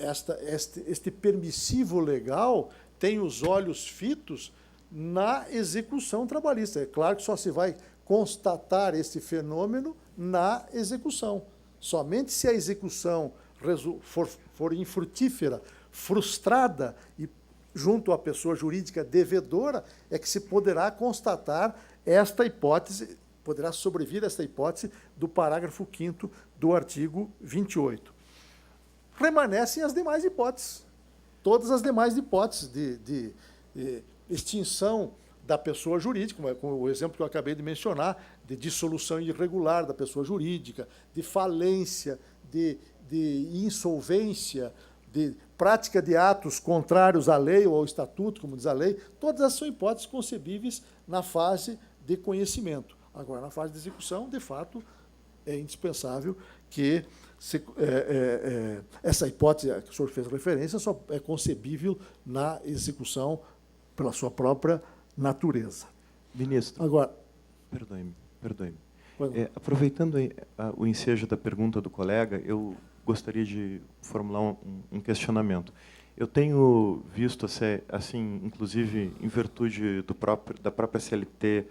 este permissivo legal tem os olhos fitos na execução trabalhista. É claro que só se vai constatar esse fenômeno na execução. Somente se a execução for infrutífera, frustrada e junto à pessoa jurídica devedora, é que se poderá constatar esta hipótese, poderá sobrevir esta hipótese do parágrafo 5º do artigo 28. Remanescem as demais hipóteses. Todas as demais hipóteses de extinção da pessoa jurídica, como o exemplo que eu acabei de mencionar, de dissolução irregular da pessoa jurídica, de falência, de insolvência, de prática de atos contrários à lei ou ao estatuto, como diz a lei, todas essas são hipóteses concebíveis na fase de conhecimento. Agora, na fase de execução, de fato, é indispensável que essa hipótese a que o senhor fez referência só é concebível na execução pela sua própria natureza. Ministro, agora, perdoe-me. Aproveitando o ensejo da pergunta do colega, eu gostaria de formular um questionamento. Eu tenho visto, assim, inclusive em virtude da própria CLT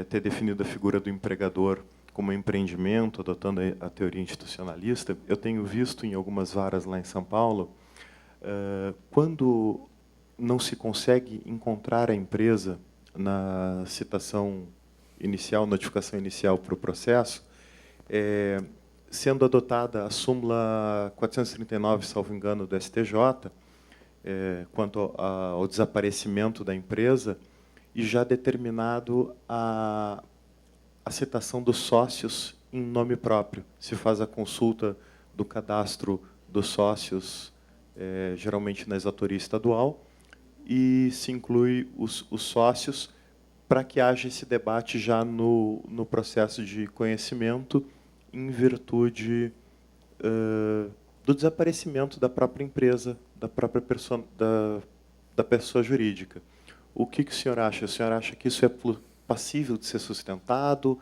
ter definido a figura do empregador como empreendimento, adotando a teoria institucionalista, eu tenho visto em algumas varas lá em São Paulo, quando não se consegue encontrar a empresa na citação inicial, notificação inicial para o processo, sendo adotada a súmula 439, salvo engano, do STJ, quanto ao desaparecimento da empresa, e já determinado a citação dos sócios em nome próprio. Se faz a consulta do cadastro dos sócios, geralmente na exatoria estadual, e se inclui os sócios para que haja esse debate já no processo de conhecimento, em virtude do desaparecimento da própria empresa, da própria da pessoa jurídica. O que o senhor acha? O senhor acha que isso é passível de ser sustentado?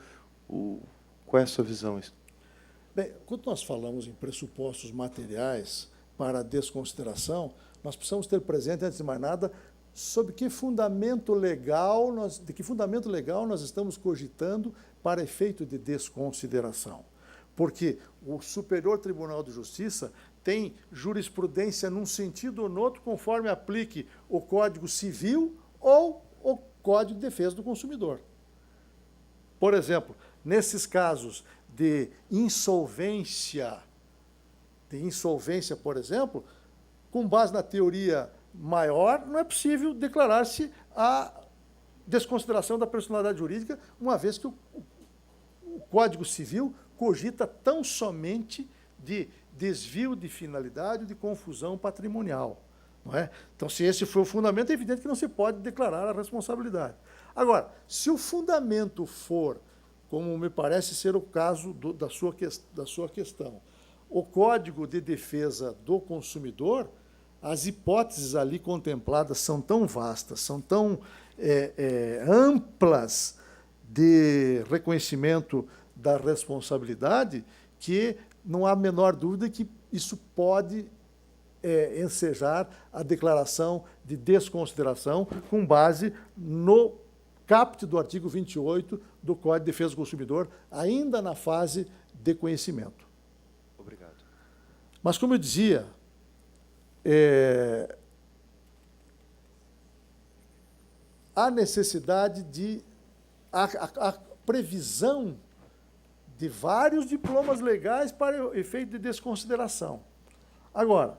Qual é a sua visão? Bem, quando nós falamos em pressupostos materiais para a desconsideração, nós precisamos ter presente, antes de mais nada, sobre de que fundamento legal nós estamos cogitando para efeito de desconsideração. Porque o Superior Tribunal de Justiça tem jurisprudência num sentido ou no outro, conforme aplique o Código Civil ou o Código de Defesa do Consumidor. Por exemplo, nesses casos de insolvência, por exemplo, com base na teoria maior, não é possível declarar-se a desconsideração da personalidade jurídica, uma vez que o Código Civil cogita tão somente de desvio de finalidade, de confusão patrimonial. Não é? Então, se esse for o fundamento, é evidente que não se pode declarar a responsabilidade. Agora, se o fundamento for, como me parece ser o caso da sua questão, o Código de Defesa do Consumidor, as hipóteses ali contempladas são tão vastas, são tão amplas de reconhecimento da responsabilidade, que não há a menor dúvida que isso pode ensejar a declaração de desconsideração com base no caput do artigo 28 do Código de Defesa do Consumidor, ainda na fase de conhecimento. Obrigado. Mas, como eu dizia, há necessidade de... a previsão de vários diplomas legais para efeito de desconsideração. Agora,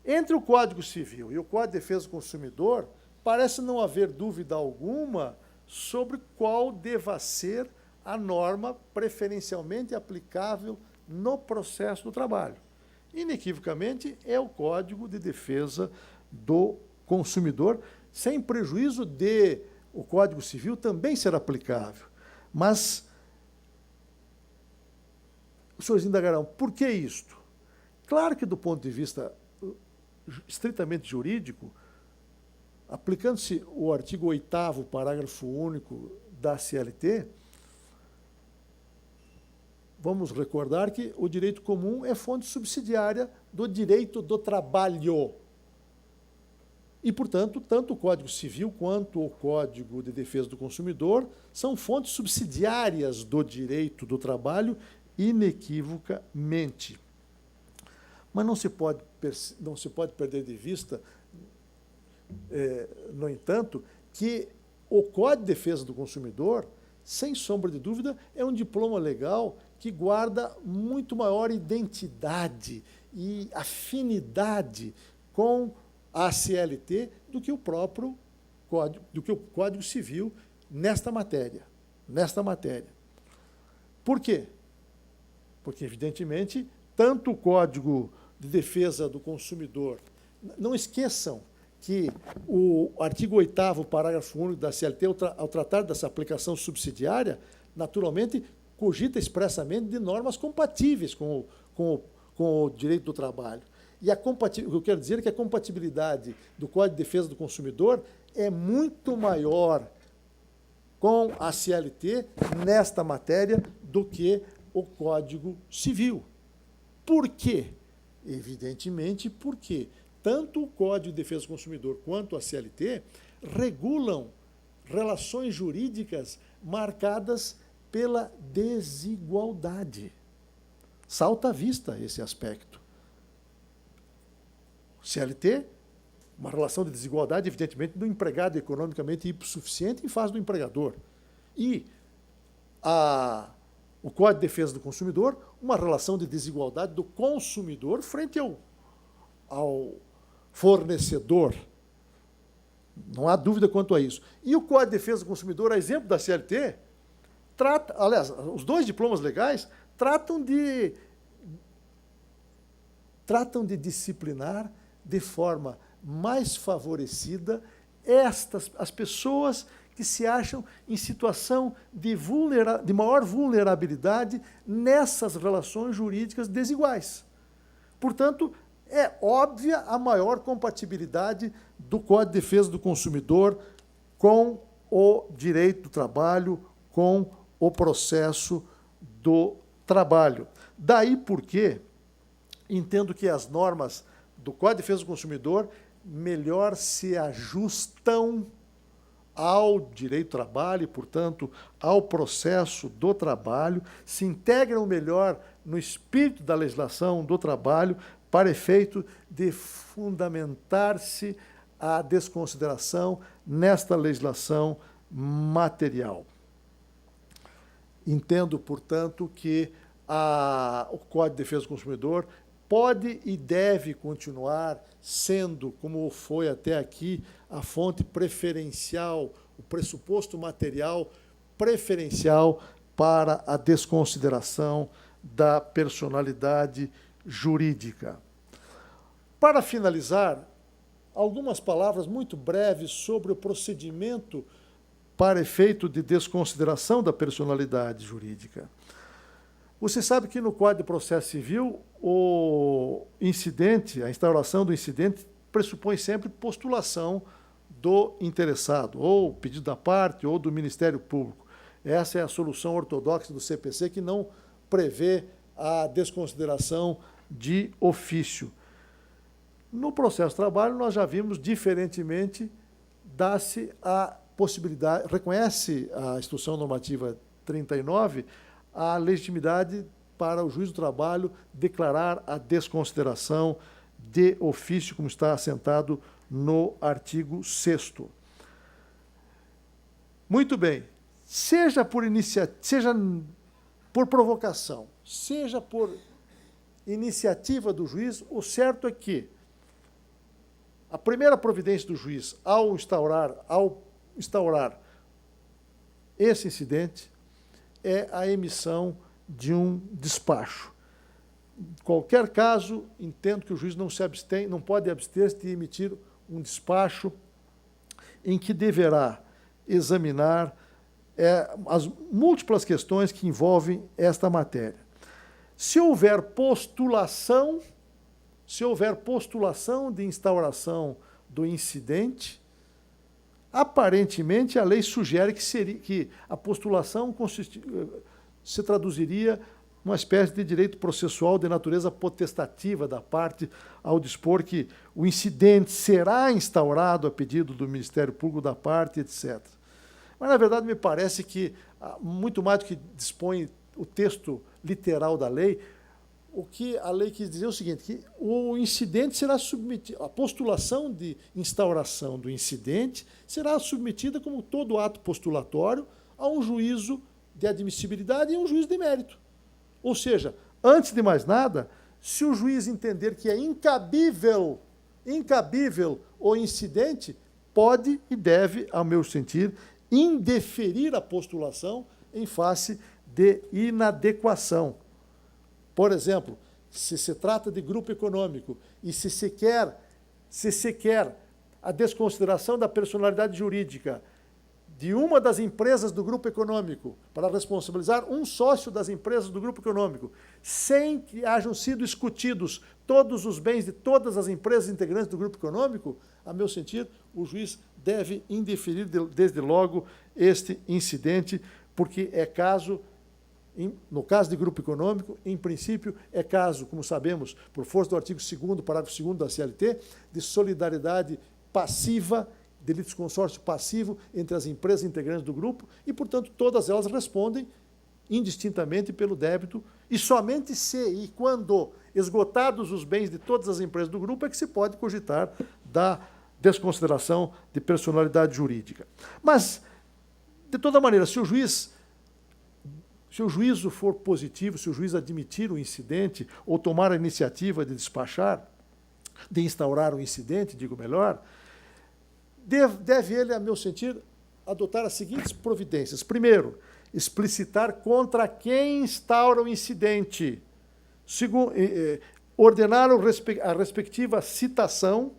entre o Código Civil e o Código de Defesa do Consumidor, parece não haver dúvida alguma sobre qual deva ser a norma preferencialmente aplicável no processo do trabalho. Inequivocamente, é o Código de Defesa do Consumidor, sem prejuízo de o Código Civil também ser aplicável. Mas, os senhores indagarão, por que isto? Claro que, do ponto de vista estritamente jurídico, aplicando-se o artigo 8º, parágrafo único da CLT, vamos recordar que o direito comum é fonte subsidiária do direito do trabalho. E, portanto, tanto o Código Civil quanto o Código de Defesa do Consumidor são fontes subsidiárias do direito do trabalho, inequivocamente. Mas não se pode perder de vista, no entanto, que o Código de Defesa do Consumidor, sem sombra de dúvida, é um diploma legal que guarda muito maior identidade e afinidade com a CLT do que o próprio Código, do que o Código Civil nesta matéria. Por quê? Porque, evidentemente, tanto o Código de Defesa do Consumidor, não esqueçam que o artigo 8º, parágrafo único da CLT, ao tratar dessa aplicação subsidiária, naturalmente, cogita expressamente de normas compatíveis com o direito do trabalho. E o que eu quero dizer é que a compatibilidade do Código de Defesa do Consumidor é muito maior com a CLT nesta matéria do que o Código Civil. Por quê? Evidentemente, porque tanto o Código de Defesa do Consumidor quanto a CLT regulam relações jurídicas marcadas pela desigualdade. Salta à vista esse aspecto. CLT, uma relação de desigualdade, evidentemente, do empregado economicamente hipossuficiente em face do empregador. E o Código de Defesa do Consumidor, uma relação de desigualdade do consumidor frente ao fornecedor. Não há dúvida quanto a isso. E o Código de Defesa do Consumidor, a exemplo da CLT, os dois diplomas legais tratam de disciplinar de forma mais favorecida as pessoas que se acham em situação de maior vulnerabilidade nessas relações jurídicas desiguais. Portanto, é óbvia a maior compatibilidade do Código de Defesa do Consumidor com o direito do trabalho, com o processo do trabalho. Daí porque entendo que as normas do Código de Defesa do Consumidor melhor se ajustam ao direito do trabalho e, portanto, ao processo do trabalho, se integram melhor no espírito da legislação do trabalho para efeito de fundamentar-se a desconsideração nesta legislação material. Entendo, portanto, que o Código de Defesa do Consumidor pode e deve continuar sendo, como foi até aqui, a fonte preferencial, o pressuposto material preferencial para a desconsideração da personalidade jurídica. Para finalizar, algumas palavras muito breves sobre o procedimento para efeito de desconsideração da personalidade jurídica. Você sabe que no Código de Processo Civil, o incidente, a instauração do incidente, pressupõe sempre postulação do interessado, ou pedido da parte, ou do Ministério Público. Essa é a solução ortodoxa do CPC, que não prevê a desconsideração de ofício. No processo de trabalho, nós já vimos, diferentemente, dá-se a possibilidade, reconhece a Instrução Normativa 39, a legitimidade para o juiz do trabalho declarar a desconsideração de ofício, como está assentado no artigo 6º. Muito bem. Seja por provocação, seja por iniciativa do juiz, o certo é que a primeira providência do juiz ao instaurar esse incidente é a emissão de um despacho. Em qualquer caso, entendo que o juiz não pode abster-se de emitir um despacho em que deverá examinar as múltiplas questões que envolvem esta matéria. Se houver postulação de instauração do incidente, aparentemente a lei sugere que a postulação se traduziria uma espécie de direito processual de natureza potestativa da parte, ao dispor que o incidente será instaurado a pedido do Ministério Público da parte, etc. Mas, na verdade, me parece que, muito mais do que dispõe o texto literal da lei, o que a lei quis dizer é o seguinte, que o incidente será submetido, a postulação de instauração do incidente será submetida, como todo ato postulatório, a um juízo de admissibilidade e a um juízo de mérito. Ou seja, antes de mais nada, se o juiz entender que é incabível o incidente, pode e deve, ao meu sentir, indeferir a postulação em face de inadequação. Por exemplo, se se trata de grupo econômico e se se quer a desconsideração da personalidade jurídica de uma das empresas do grupo econômico para responsabilizar um sócio das empresas do grupo econômico, sem que hajam sido discutidos todos os bens de todas as empresas integrantes do grupo econômico, a meu sentir, o juiz deve indeferir desde logo este incidente, porque é caso, no caso de grupo econômico, em princípio, é caso, como sabemos, por força do artigo 2º, parágrafo 2º da CLT, de solidariedade passiva, delito de consórcio passivo entre as empresas integrantes do grupo e, portanto, todas elas respondem indistintamente pelo débito e somente se e quando esgotados os bens de todas as empresas do grupo é que se pode cogitar da desconsideração de personalidade jurídica. Mas, de toda maneira, se o juízo for positivo, se o juiz admitir o incidente ou tomar a iniciativa de despachar, de instaurar o incidente, digo melhor, deve ele, a meu sentir, adotar as seguintes providências. Primeiro, explicitar contra quem instaura o incidente. Segundo, ordenar a respectiva citação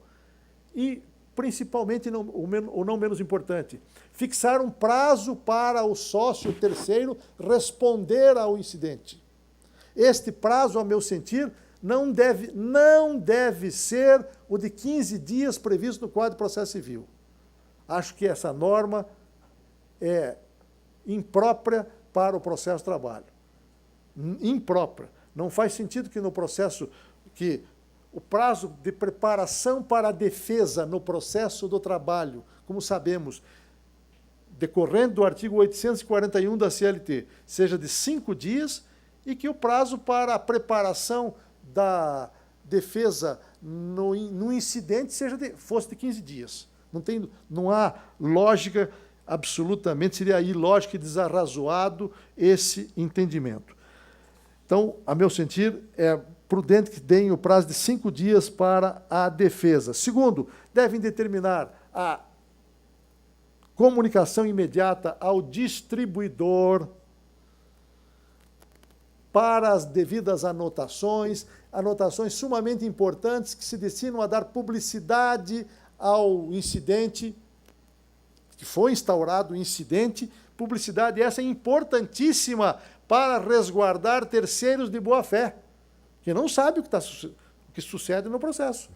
e, principalmente, ou não menos importante, fixar um prazo para o sócio terceiro responder ao incidente. Este prazo, a meu sentir, não deve ser o de 15 dias previsto no Código de Processo Civil. Acho que essa norma é imprópria para o processo de trabalho. Imprópria. Não faz sentido que no processo, que o prazo de preparação para a defesa no processo do trabalho, como sabemos, decorrente do artigo 841 da CLT, seja de 5 dias e que o prazo para a preparação defesa no incidente fosse de 15 dias. Não há lógica, absolutamente, seria ilógico e desarrazoado esse entendimento. Então, a meu sentir, é prudente que deem o prazo de 5 dias para a defesa. Segundo, devem determinar a comunicação imediata ao distribuidor para as devidas anotações sumamente importantes que se destinam a dar publicidade ao incidente, que foi instaurado o incidente, publicidade essa importantíssima para resguardar terceiros de boa-fé, que não sabem o que sucede no processo.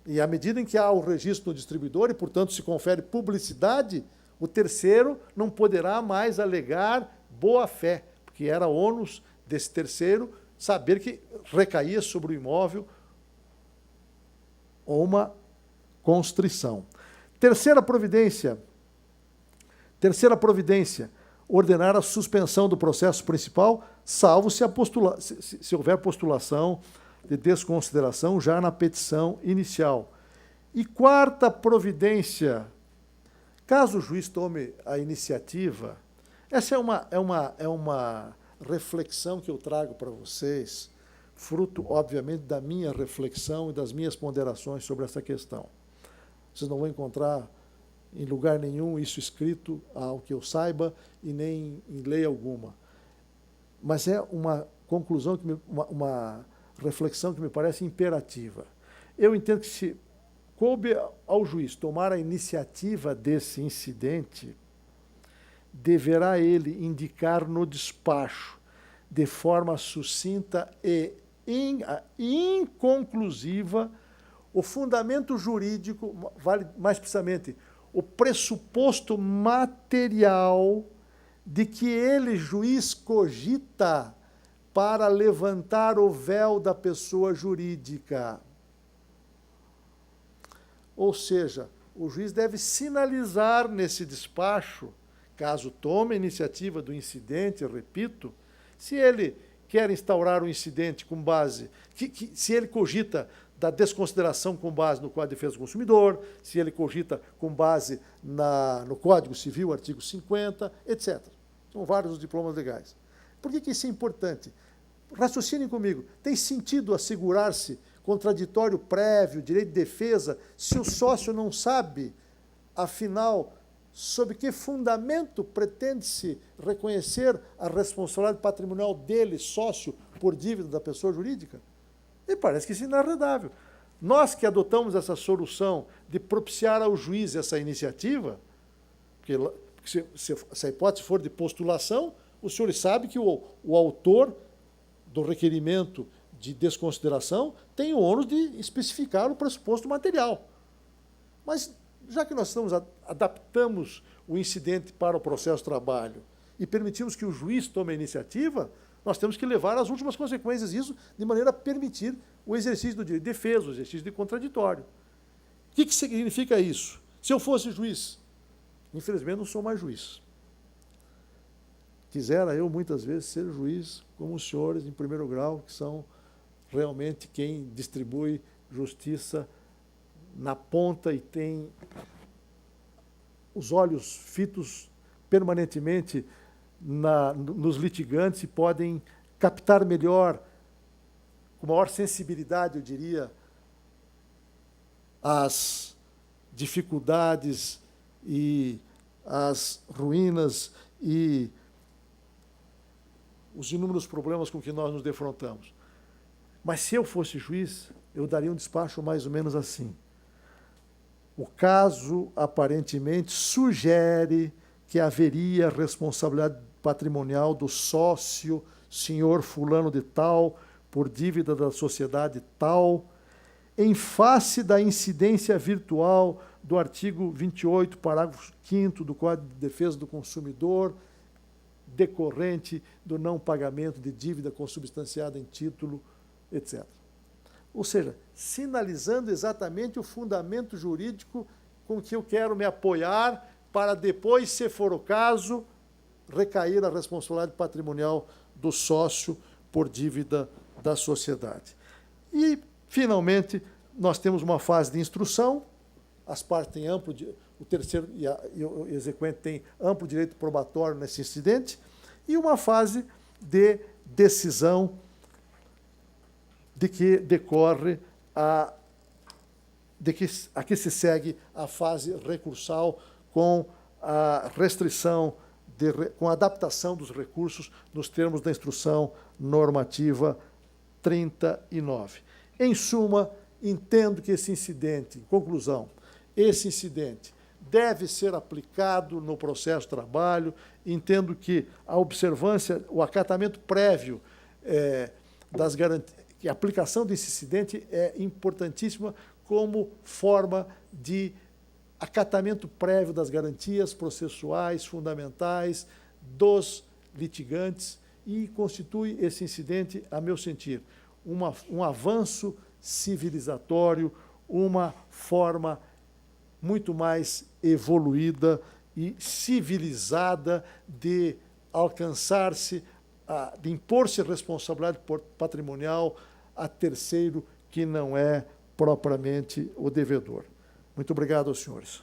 E à medida em que há o registro do distribuidor e, portanto, se confere publicidade, o terceiro não poderá mais alegar boa-fé, porque era ônus desse terceiro saber que recaía sobre o imóvel uma constrição. Terceira providência, ordenar a suspensão do processo principal, salvo se houver postulação de desconsideração já na petição inicial. E quarta providência, caso o juiz tome a iniciativa, essa é uma reflexão que eu trago para vocês, fruto, obviamente, da minha reflexão e das minhas ponderações sobre essa questão. Vocês não vão encontrar em lugar nenhum isso escrito, ao que eu saiba, e nem em lei alguma. Mas é uma conclusão, uma reflexão que me parece imperativa. Eu entendo que se coube ao juiz tomar a iniciativa desse incidente, deverá ele indicar no despacho, de forma sucinta e inconclusiva, o fundamento jurídico, vale mais precisamente, o pressuposto material de que ele, juiz, cogita para levantar o véu da pessoa jurídica. Ou seja, o juiz deve sinalizar nesse despacho, caso tome a iniciativa do incidente, eu repito, se ele quer instaurar um incidente com base, se ele cogita da desconsideração com base no Código de Defesa do Consumidor, se ele cogita com base no Código Civil, artigo 50, etc. São vários os diplomas legais. Por que isso é importante? Raciocinem comigo. Tem sentido assegurar-se contraditório prévio, direito de defesa, se o sócio não sabe, afinal, sob que fundamento pretende-se reconhecer a responsabilidade patrimonial dele, sócio, por dívida da pessoa jurídica? E parece que isso é inarredável. Nós que adotamos essa solução de propiciar ao juiz essa iniciativa, porque se a hipótese for de postulação, os senhores sabem que o autor do requerimento de desconsideração tem o ônus de especificar o pressuposto material. Mas, já que nós adaptamos o incidente para o processo de trabalho e permitimos que o juiz tome a iniciativa, nós temos que levar às últimas consequências isso, de maneira a permitir o exercício do direito de defesa, o exercício de contraditório. O que significa isso? Se eu fosse juiz, infelizmente não sou mais juiz. Quisera eu, muitas vezes, ser juiz como os senhores, em primeiro grau, que são realmente quem distribui justiça na ponta e tem os olhos fitos permanentemente nos litigantes e podem captar melhor, com maior sensibilidade, eu diria, as dificuldades e as ruínas e os inúmeros problemas com que nós nos defrontamos. Mas se eu fosse juiz, eu daria um despacho mais ou menos assim. O caso, aparentemente, sugere que haveria responsabilidade patrimonial do sócio, senhor fulano de tal, por dívida da sociedade tal, em face da incidência virtual do artigo 28, parágrafo 5º do Código de Defesa do Consumidor, decorrente do não pagamento de dívida consubstanciada em título, etc. Ou seja, sinalizando exatamente o fundamento jurídico com que eu quero me apoiar para depois, se for o caso, recair a responsabilidade patrimonial do sócio por dívida da sociedade. E, finalmente, nós temos uma fase de instrução, as partes têm o terceiro e o exequente tem amplo direito probatório nesse incidente, e uma fase de decisão de que decorre a que se segue a fase recursal com a restrição, com a adaptação dos recursos nos termos da instrução normativa 39. Em suma, entendo que esse incidente, em conclusão, esse incidente deve ser aplicado no processo de trabalho, entendo que a observância, o acatamento prévio das garantias, que a aplicação desse incidente é importantíssima como forma de acatamento prévio das garantias processuais fundamentais dos litigantes e constitui esse incidente, a meu sentir, um avanço civilizatório, uma forma muito mais evoluída e civilizada de alcançar-se, de impor-se responsabilidade patrimonial a terceiro que não é propriamente o devedor. Muito obrigado aos senhores.